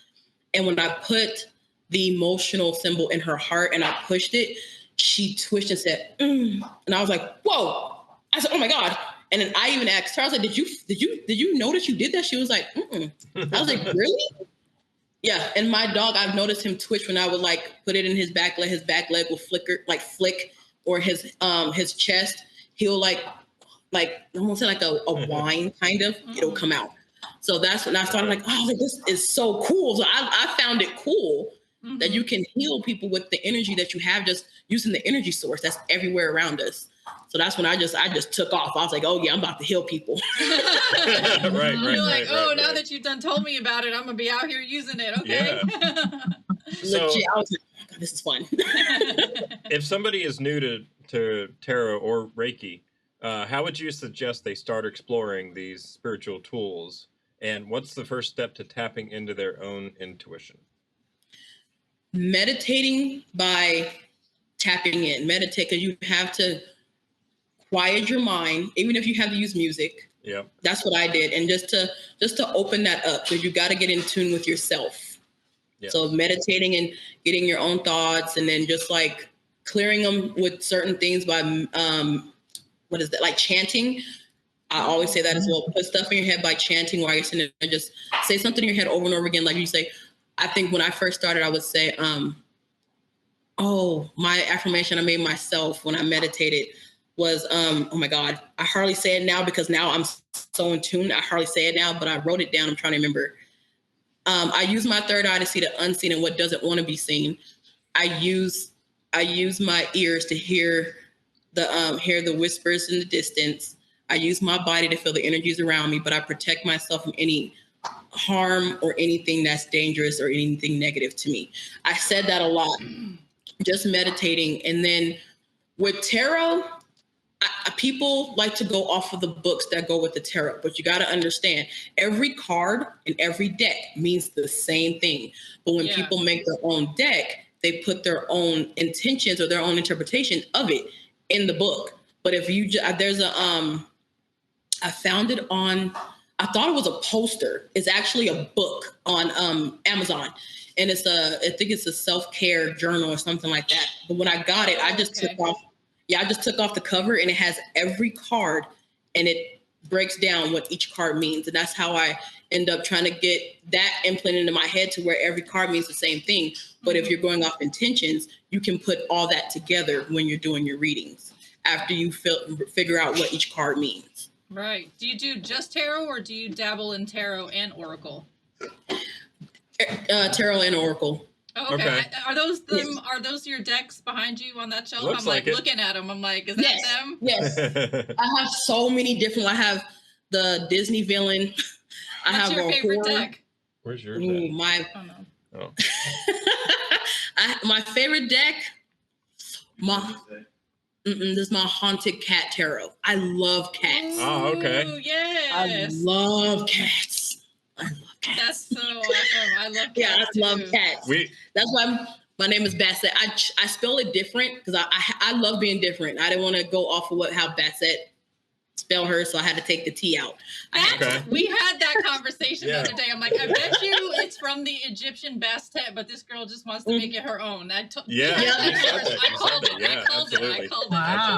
And when I put the emotional symbol in her heart and I pushed it, she twitched and said, and I was like, whoa. I said, oh my God. And then I even asked her, I was like, did you notice you did that? She was like, I was like, really? Yeah. And my dog, I've noticed him twitch when I would like put it in his back leg. His back leg will flick, or his chest. He'll like I won't say like a whine kind of, it'll come out. So that's when I started like, oh, like, this is so cool. So I found it cool that you can heal people with the energy that you have, just using the energy source that's everywhere around us. So that's when I just took off. I was like, oh yeah, I'm about to heal people. Right. You're like, now that you've told me about it, I'm gonna be out here using it. Okay. Yeah. So, legit, I was like, oh God, this is fun. If somebody is new to tarot or Reiki, how would you suggest they start exploring these spiritual tools? And what's the first step to tapping into their own intuition? Meditating by tapping in. Meditate, because you have to quiet your mind, even if you have to use music. Yeah, that's what I did, and just to open that up, because you got to get in tune with yourself. Yep. So meditating and getting your own thoughts, and then just like clearing them with certain things by what is that, like chanting. I always say that as well. Put stuff in your head by chanting while you're sitting there. Just say something in your head over and over again. Like you say, I think when I first started, I would say, my affirmation I made myself when I meditated was, oh my God, I hardly say it now because now I'm so in tune. I hardly say it now, but I wrote it down. I'm trying to remember. I use my third eye to see the unseen and what doesn't want to be seen. I use my ears to hear the whispers in the distance. I use my body to feel the energies around me, but I protect myself from any harm or anything that's dangerous or anything negative to me. I said that a lot, just meditating. And then with tarot, people like to go off of the books that go with the tarot, but you got to understand every card and every deck means the same thing. But when people make their own deck, they put their own intentions or their own interpretation of it in the book. But if you, there's a, I found it on, I thought it was a poster. It's actually a book on Amazon. And it's I think it's a self-care journal or something like that. But when I got it, I just took off the cover, and it has every card, and it breaks down what each card means. And that's how I end up trying to get that implanted into my head to where every card means the same thing. But if you're going off intentions, you can put all that together when you're doing your readings after you figure out what each card means. Right. Do you do just tarot, or do you dabble in tarot and oracle? Tarot and oracle. Oh, okay. Are those them? Yes. Are those your decks behind you on that shelf? Looks I'm like it. Looking at them. I'm like, is that them? Yes. I have so many different. I have the Disney villain. What's your favorite deck? Where's yours? Oh. My favorite deck. This is my haunted cat tarot. I love cats. Oh, okay. Ooh, yes. I love cats. That's so awesome. I love cats. Yeah, I love cats. That's why my name is Baset. I spell it different because I love being different. I didn't want to go off of how Baset spell her, so I had to take the T out. We had that conversation the other day. I'm like, I bet you it's from the Egyptian Bastet, but this girl just wants to make it her own. I called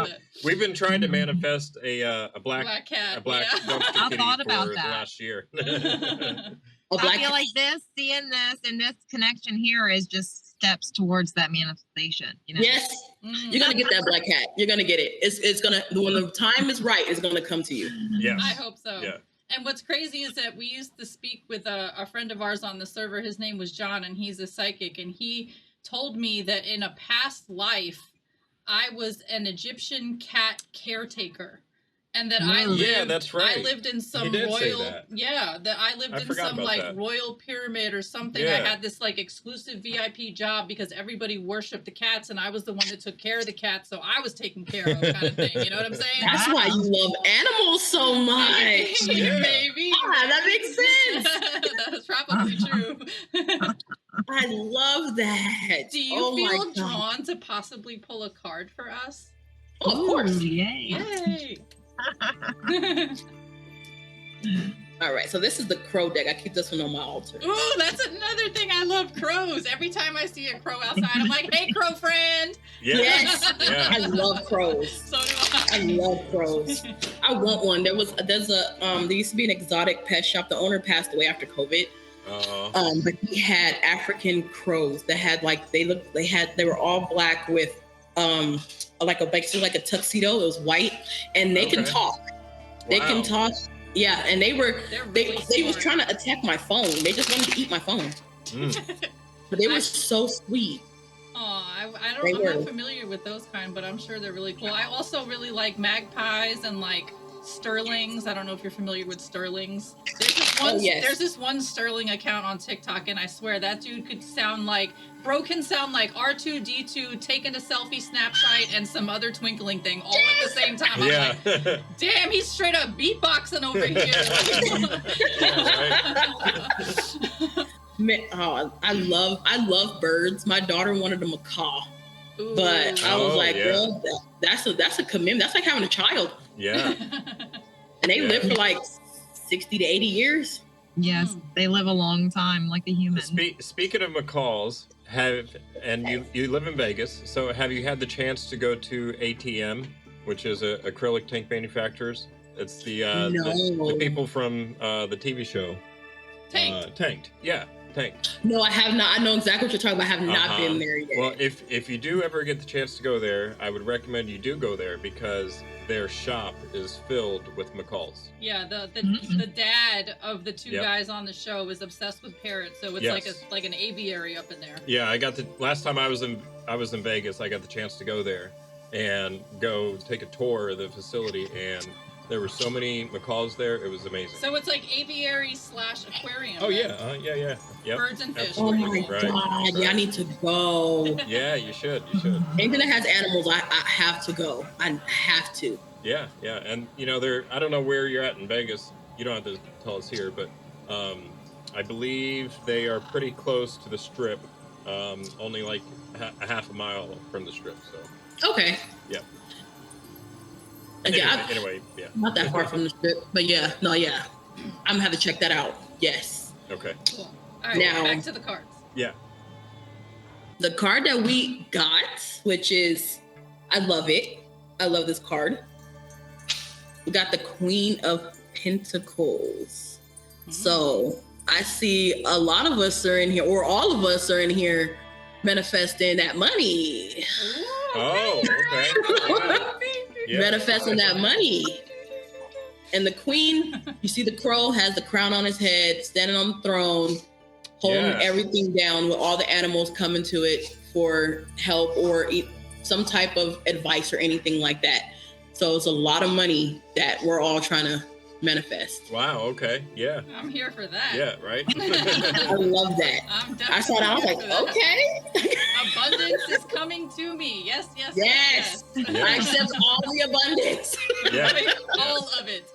it. We've been trying to manifest a black cat, a black dumpster kitty for the last year. I feel like seeing this and this connection here is just steps towards that manifestation. You know? Yes, you're gonna get that black cat. You're gonna get it. It's gonna, when the time is right, it's gonna come to you. Yes, I hope so. Yeah. And what's crazy is that we used to speak with a friend of ours on the server. His name was John, and he's a psychic. And he told me that in a past life, I was an Egyptian cat caretaker. And that I lived in some royal, that I lived in some royal pyramid or something. Yeah. I had this exclusive VIP job because everybody worshipped the cats, and I was the one that took care of the cats, so I was taken care of, kind of thing. You know what I'm saying? That's why you love animals so much. Maybe. That makes sense. That is probably true. I love that. Do you feel drawn to possibly pull a card for us? Oh, of course. Yay. All right, so this is the crow deck. I keep this one on my altar. Ooh, that's another thing. I love crows. Every time I see a crow outside, I'm like, hey, crow friend. Yes. I love crows. So do I. I love crows. I want one. There used to be an exotic pet shop. The owner passed away after COVID. But he had African crows that had they were all black with basically like a tuxedo. It was white, and they can talk. They can talk. Yeah, and they was trying to attack my phone. They just wanted to eat my phone. But they were so sweet. Oh, I'm not familiar with those kind, but I'm sure they're really cool. I also really like magpies and sterlings. I don't know if you're familiar with sterlings. There's this one sterling account on TikTok, and I swear that dude could sound like R2-D2 taking a selfie snapshot and some other twinkling thing all at the same time. I'm like, damn, he's straight up beatboxing over here. I love birds. My daughter wanted a macaw. Ooh. But I was well, that's a commitment. That's like having a child. Yeah. And they live for 60 to 80 years. Yes, they live a long time, like a human. Speaking of macaws, you live in Vegas, so have you had the chance to go to ATM, which is acrylic tank manufacturers? It's the people from the TV show. Tanked. Yeah. Tank. No, I have not. I know exactly what you're talking about. I have not been there yet. Well, if you do ever get the chance to go there, I would recommend you do go there because their shop is filled with macaws. Yeah, the dad of the two guys on the show is obsessed with parrots, so it's like an aviary up in there. Yeah, last time I was in Vegas, I got the chance to go there and go take a tour of the facility, and There were so many macaws there. It was amazing. So it's like aviary / aquarium. Oh, then. yeah. Yep. Birds and fish. Oh Absolutely. my Right. God. That's Yeah, I right. need to go. Yeah, you should. You should. Anything that has animals, I have to go. I have to. Yeah. And, I don't know where you're at in Vegas. You don't have to tell us here, but I believe they are pretty close to the Strip, only like a half a mile from the Strip. So. Okay. Yeah. Anyway, yeah. Not that far from the Strip, but yeah. I'm gonna have to check that out. Yes. Okay. Cool. All right, Now, back to the cards. Yeah. The card that we got, which is, I love it. I love this card. We got the Queen of Pentacles. So I see a lot of us are in here, or all of us are in here manifesting that money. Oh, okay. Yeah. Manifesting that money. And the Queen, you see the crow has the crown on his head, standing on the throne, holding everything down with all the animals coming to it for help or some type of advice or anything like that. So it's a lot of money that we're all trying to manifest. Wow, okay. Yeah. I'm here for that. Yeah, right? I love that. I saw that, I was like, okay. Abundance is coming to me. Yes. I accept all the abundance. Yeah. All of it.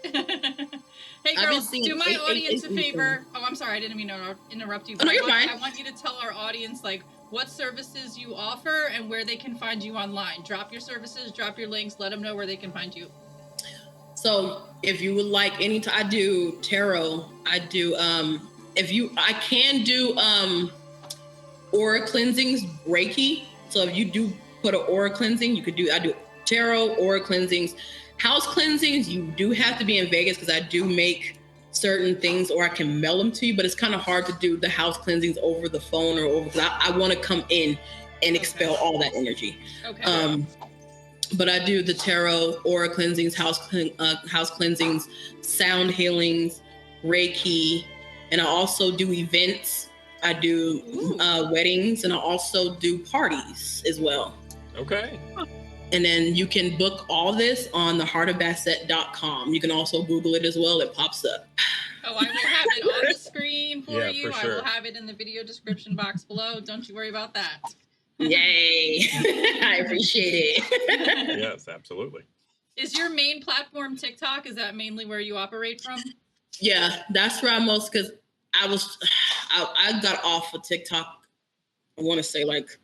Hey girls, do my audience a favor. Oh, I'm sorry, I didn't mean to interrupt you. But No, you're fine. I want you to tell our audience like what services you offer and where they can find you online. Drop your services, drop your links, let them know where they can find you. So if you would like I do tarot. I do I can do aura cleansings, Reiki. So if you do put an aura cleansing, I do tarot, aura cleansings, house cleansings. You do have to be in Vegas because I do make certain things, or I can mail them to you, but it's kind of hard to do the house cleansings over the phone or over, because I want to come in and expel all that energy. Okay. But I do the tarot, aura cleansings, house cleansings, sound healings, Reiki, and I also do events. I do weddings, and I also do parties as well. Okay. And then you can book all this on the heartofbaset.com. You can also Google it as well. It pops up. Oh, I will have it on the screen for you. For sure. I will have it in the video description box below. Don't you worry about that. Yay. I appreciate it. Yes, absolutely. Is your main platform TikTok? Is that mainly where you operate from? Yeah, that's where I most, because I got off of TikTok, I want to say like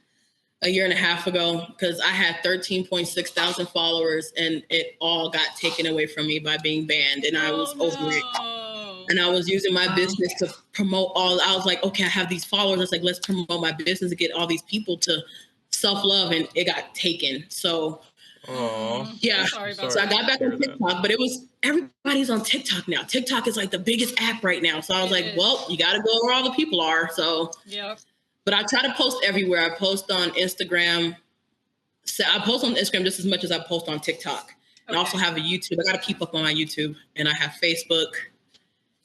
a year and a half ago, because I had 13.6 thousand followers and it all got taken away from me by being banned, and I was over it. And I was using my business to promote I was like, okay, I have these followers. I was like, let's promote my business and get all these people to self-love, and it got taken. So yeah. Sorry about so I that. got back on TikTok, but everybody's on TikTok now. TikTok is like the biggest app right now. So I was like, well, you got to go where all the people are. So, but I try to post everywhere. I post on Instagram. So I post on Instagram just as much as I post on TikTok. And I also have a YouTube. I got to keep up on my YouTube, and I have Facebook.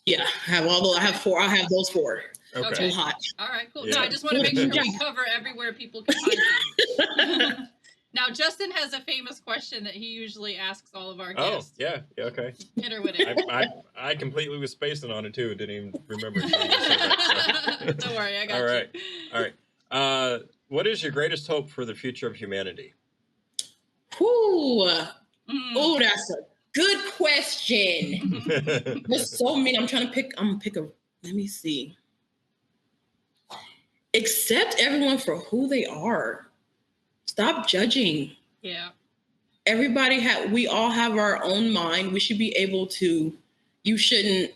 Yeah, I have four. I have those four. Okay. Too hot. All right, cool. Yeah. No, I just want to make sure we cover everywhere people can find you. Now, Justin has a famous question that he usually asks all of our guests. Oh, yeah, okay. Hit her with it. I completely was spacing on it too. Didn't even remember. Don't worry, I got you. All right. What is your greatest hope for the future of humanity? Oh, that's a good question. There's so many. I'm gonna pick a. Let me see. Accept everyone for who they are. Stop judging. Yeah. We all have our own mind. We should be able to, you shouldn't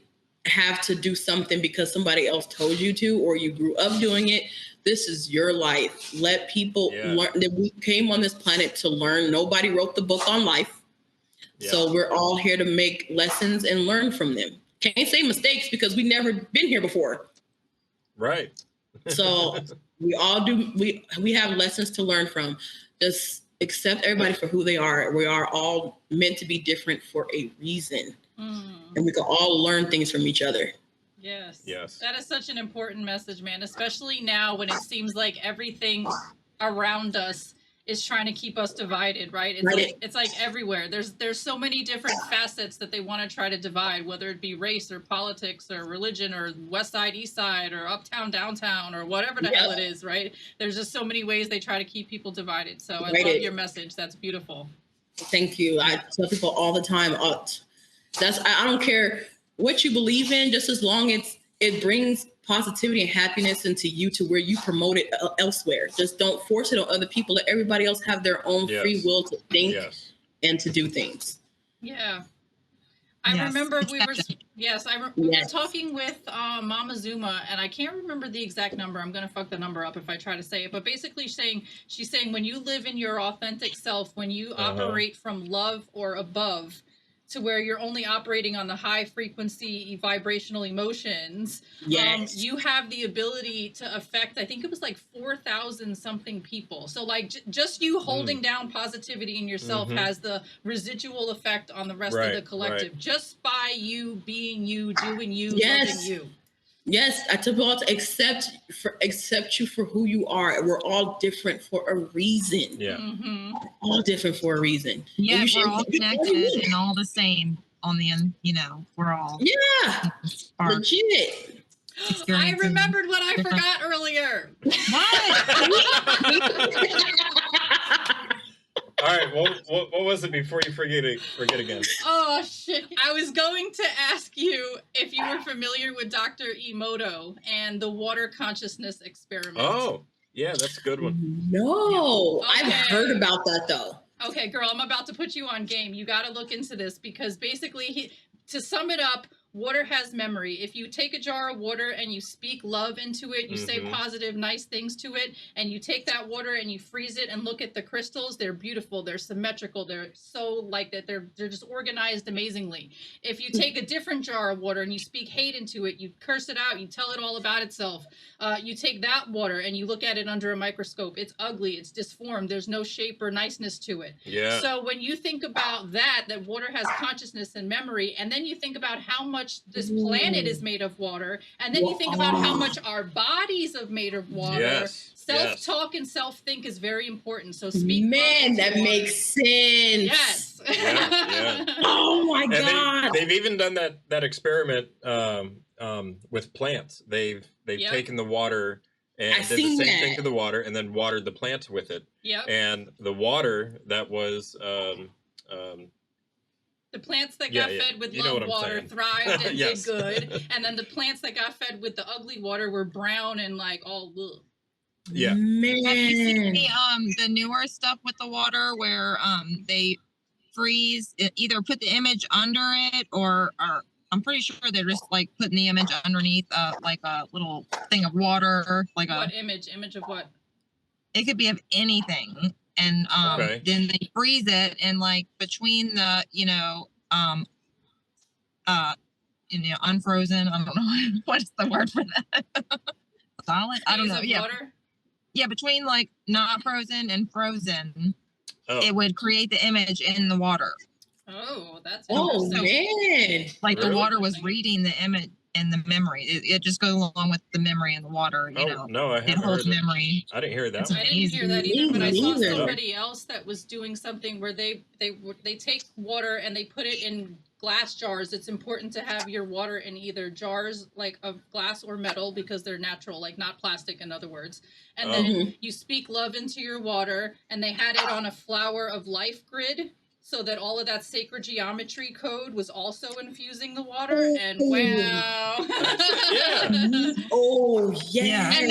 have to do something because somebody else told you to, or you grew up doing it. This is your life. Let people learn that we came on this planet to learn. Nobody wrote the book on life. Yeah. So we're all here to make lessons and learn from them. Can't say mistakes because we never been here before. Right. So we all do, we have lessons to learn from. Just accept everybody for who they are. We are all meant to be different for a reason. And we can all learn things from each other. Yes. Yes. That is such an important message, man, especially now when it seems like everything around us is trying to keep us divided, right? It's like everywhere. There's so many different facets that they want to try to divide, whether it be race or politics or religion or west side, east side, or uptown, downtown, or whatever the hell it is, right? There's just so many ways they try to keep people divided. So I love your message. That's beautiful. Thank you. I tell people all the time, I don't care what you believe in, just as long as it brings positivity and happiness into you to where you promote it elsewhere. Just don't force it on other people. Let everybody else have their own free will to think and to do things. Yeah. I remember we were talking with Mama Zuma, and I can't remember the exact number. I'm going to fuck the number up if I try to say it. But basically she's saying when you live in your authentic self, when you operate from love or above, to where you're only operating on the high frequency vibrational emotions, you have the ability to affect, I think it was like 4,000 something people. So like just you holding down positivity in yourself has the residual effect on the rest of the collective, just by you being you, doing you, loving you. Yes, I tell people to accept you for who you are. We're all different for a reason. Yeah, we're all different for a reason. Yeah, we're all connected and all the same on the end. We're all legit. I remembered what I forgot earlier. What? All right, what was it before you forget again? Oh, shit. I was going to ask you if you were familiar with Dr. Emoto and the water consciousness experiment. Oh, yeah, that's a good one. No, I've heard about that, though. Okay, girl, I'm about to put you on game. You got to look into this because basically, to sum it up, water has memory. If you take a jar of water and you speak love into it, you say positive, nice things to it, and you take that water and you freeze it and look at the crystals, they're beautiful, they're symmetrical, they're so like that, they're just organized amazingly. If you take a different jar of water and you speak hate into it, you curse it out, you tell it all about itself, you take that water and you look at it under a microscope, it's ugly, it's disformed, there's no shape or niceness to it. Yeah. So when you think about that water has consciousness and memory, and then you think about how much this planet is made of water, and then you think about how much our bodies are made of water. Self-talk and self-think is very important. So speak. Man, that makes sense. Yes. Oh my God. They've even done that experiment with plants. They've taken the water and did the same thing to the water, and then watered the plants with it. Yep. And the water that was the plants that got fed with love water thrived and did good. And then the plants that got fed with the ugly water were brown and like all ugh. Yeah. Man. Have you seen the newer stuff with the water where they freeze, either put the image under it or I'm pretty sure they're just like putting the image underneath like a little thing of water. Like what image? Image of what? It could be of anything. And then they freeze it, and like between the unfrozen, I don't know what's the word for that. Solid, I don't know. Yeah, between like not frozen and frozen, it would create the image in the water. Oh, that's man! Like the water was reading the image and the memory. It just goes along with the memory and the water. No, I haven't heard memory. I didn't hear that. I didn't hear that either, but I saw somebody else that was doing something where they take water and they put it in glass jars. It's important to have your water in either jars like of glass or metal because they're natural, like not plastic, in other words. And then you speak love into your water, and they had it on a flower of life grid, so that all of that sacred geometry code was also infusing the water. And wow. And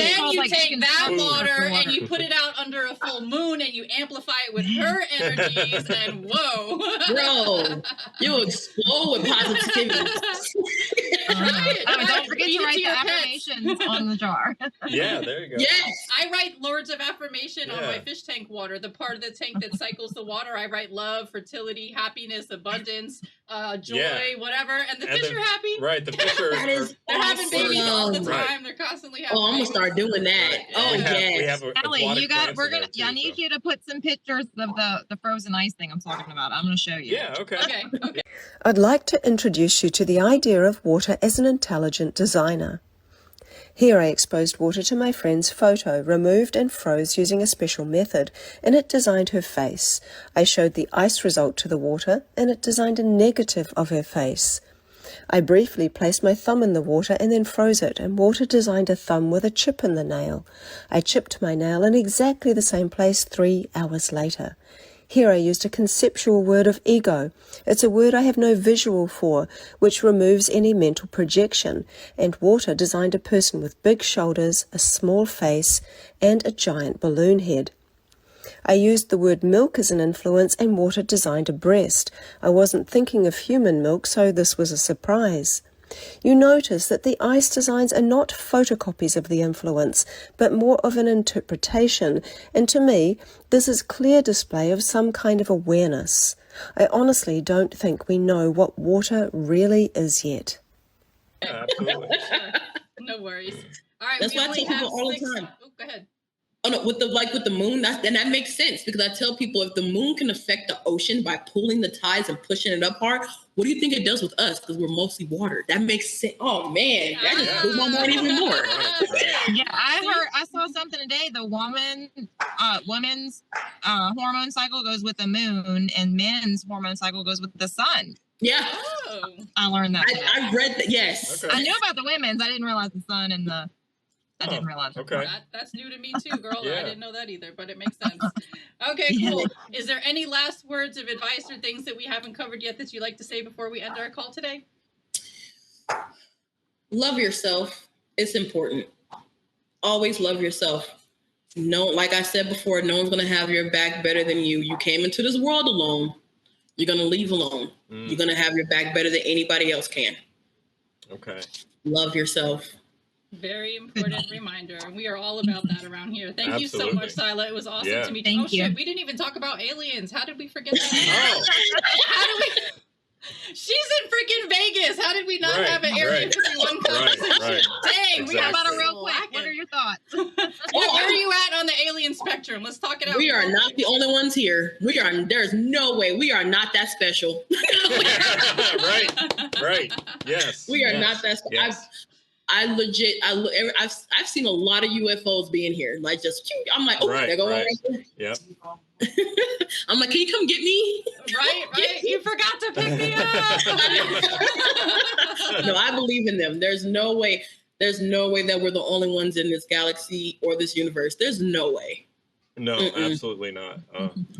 then you take that water and you put it out under a full moon and you amplify it with her energies, and whoa. Bro, you explode with positivity. Don't forget to write the affirmations on the jar. Yeah, there you go. Yes. I write words of affirmation on my fish tank water. The part of the tank that cycles the water, I write love, fertility, happiness, abundance, joy, whatever, and the fish are happy. Right, the fish are they're having babies all the time. Right. They're constantly having I'm gonna start doing that. Right. Oh, yes. Allie, I need you to put some pictures of the frozen ice thing I'm talking about. I'm gonna show you. Yeah, okay. I'd like to introduce you to the idea of water as an intelligent designer. Here I exposed water to my friend's photo, removed and froze using a special method, and it designed her face. I showed the ice result to the water, and it designed a negative of her face. I briefly placed my thumb in the water and then froze it, and water designed a thumb with a chip in the nail. I chipped my nail in exactly the same place 3 hours later. Here I used a conceptual word of ego. It's a word I have no visual for, which removes any mental projection, and water designed a person with big shoulders, a small face, and a giant balloon head. I used the word milk as an influence, and water designed a breast. I wasn't thinking of human milk, so this was a surprise. You notice that the ice designs are not photocopies of the influence, but more of an interpretation, and to me, this is clear display of some kind of awareness. I honestly don't think we know what water really is yet. Absolutely. Sure. No worries. All right. That's we why I only tell have people all the 6. time. Oh, go ahead. Oh no, with the moon, and that makes sense because I tell people if the moon can affect the ocean by pulling the tides and pushing it up hard, what do you think it does with us? Because we're mostly water. That makes sense. Oh man, that just blew my mind even more. Yeah, I saw something today. The women's hormone cycle goes with the moon, and men's hormone cycle goes with the sun. Yeah. Oh. I learned that. I read that. Yes. Okay. I knew about the women's. I didn't realize the sun and the. I didn't realize. Okay. That's new to me too, girl. Yeah. I didn't know that either, but it makes sense. Okay, cool. Is there any last words of advice or things that we haven't covered yet that you'd like to say before we end our call today? Love yourself. It's important. Always love yourself. No, like I said before, no one's gonna have your back better than you. You came into this world alone. You're gonna leave alone. You're gonna have your back better than anybody else can. Okay. Love yourself. Very important reminder. We are all about that around here. Thank you so much, Absolutely. Syla. It was awesome Yeah. to meet you. Thank Oh, shit. you. We didn't even talk about aliens. How did we forget that? Oh. How did we? She's in freaking Vegas. How did we not Right, have an Area right. 51 conversation? Right. Dang, we How got about about it real quick? What are your thoughts? Where are you at on the alien spectrum? Let's talk it out. We are not the only ones here. There's no way. We are not that special. Right. Yes. We are yes. not that special. Yes. I've seen a lot of UFOs being here. Like just, I'm like, oh, Right, they're going right. right there. Yep. I'm like, can you come get me? Right. You forgot to pick me up. No, I believe in them. There's no way that we're the only ones in this galaxy or this universe. There's no way. No, absolutely not.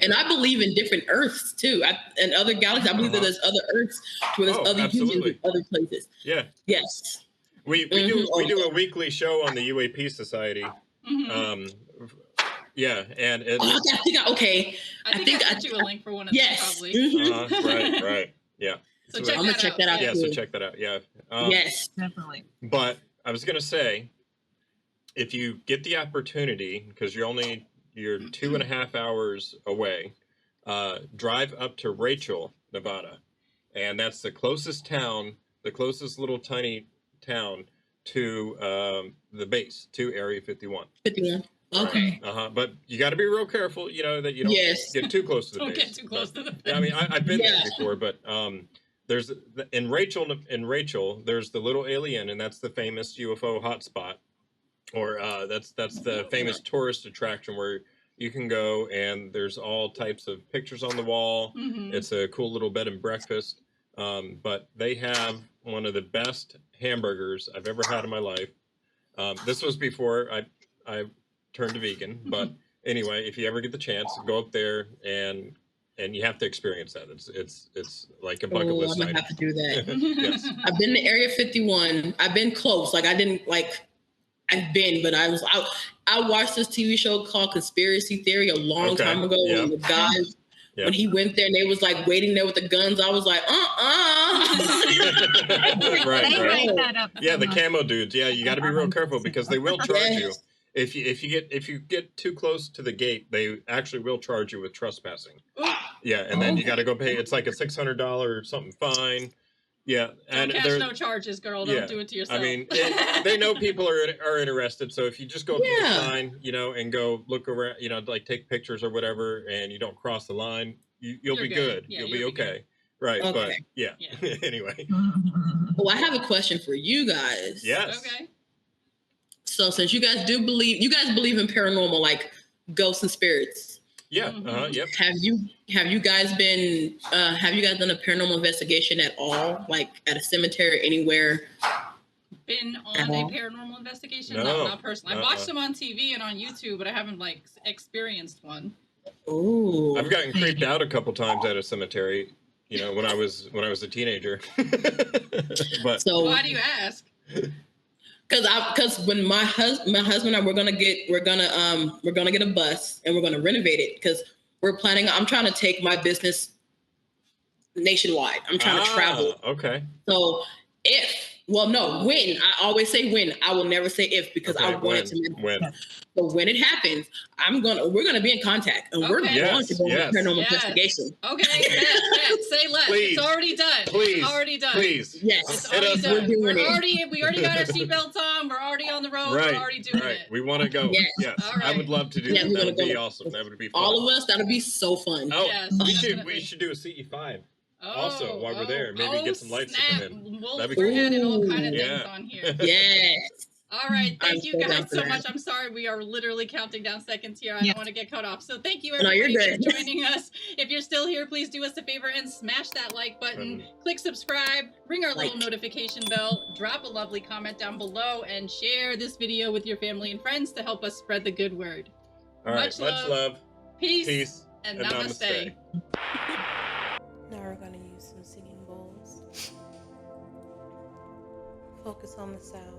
And I believe in different Earths too. And other galaxies. I believe that there's other Earths where there's other humans in other places. Yeah. Yes. We do a weekly show on the UAP Society. Yeah, and it's I think I sent you a link for one of them probably. right. Yeah. So I'm gonna check that out. Yeah, so check that out. Yeah. Yes. Definitely. But I was gonna say, if you get the opportunity, because you're 2.5 hours away, drive up to Rachel, Nevada, and that's the closest town, the closest little tiny town to the base, to Area 51. 51. Okay. But you got to be real careful, that you don't get too close to the base. Don't get too close to the base. Yeah, I mean, I've been there before, but there's in Rachel, there's the little alien, and that's the famous UFO hotspot, or that's the famous tourist attraction where you can go and there's all types of pictures on the wall. It's a cool little bed and breakfast. But they have one of the best hamburgers I've ever had in my life. This was before I turned vegan, but anyway, if you ever get the chance, go up there and you have to experience that. It's like a bucket list I'm gonna item. have to do that. Yes. I've been to Area 51. I've been close. Like I've been, but I watched this TV show called Conspiracy Theory a long time ago. When the guys, when he went there and they was like waiting there with the guns, I was like, right. Yeah, the camo dudes. Yeah, you got to be real careful because they will charge you. If you get too close to the gate, they actually will charge you with trespassing. Yeah, and then you got to go pay. It's like a $600 or something fine. Yeah, and cash no charges, girl. Don't do it to yourself. I mean, they know people are interested. So if you just go up to the sign, and go look around, like take pictures or whatever, and you don't cross the line, you'll be good. Yeah, you'll be okay. Right, but yeah. Anyway. Well, I have a question for you guys. Yes. Okay. So since you guys believe in paranormal, like ghosts and spirits. Yeah. Yep. Have you guys done a paranormal investigation at all? Like at a cemetery or anywhere? Been on a paranormal investigation? No, not personally. I've watched them on TV and on YouTube, but I haven't like experienced one. Ooh. I've gotten creeped out a couple times at a cemetery, you know, when I was a teenager. But so why do you ask? Because when my husband and I we're gonna get a bus and we're gonna renovate it because I'm trying to take my business nationwide. I'm trying to travel. Okay. So when I always say when, I will never say if, because I want it to when. So when it happens, we're gonna be in contact and we're going to go on a paranormal investigation. Okay, say less. Please, it's already done. Please, it's already done. Please. Yes. It's already done. We already got our seatbelts belts on. We're already on the road. Right. We're already doing it. We want to go. Yes. All right. I would love to do that. That would be awesome. That would be fun. All of us, that would be so fun. Oh, yes, we should do a CE5. Also, while we're there, maybe get some lights to come in. That'd be cool. We're adding all kind of things on here. Yes. All right. Thank you guys so much. I'm sorry. We are literally counting down seconds here. I don't want to get cut off. So thank you everybody for joining us. If you're still here, please do us a favor and smash that like button. Click subscribe. Ring our little notification bell. Drop a lovely comment down below and share this video with your family and friends to help us spread the good word. All right. Much love. Peace. And namaste. Now we're going to use some singing bowls. Focus on the sounds.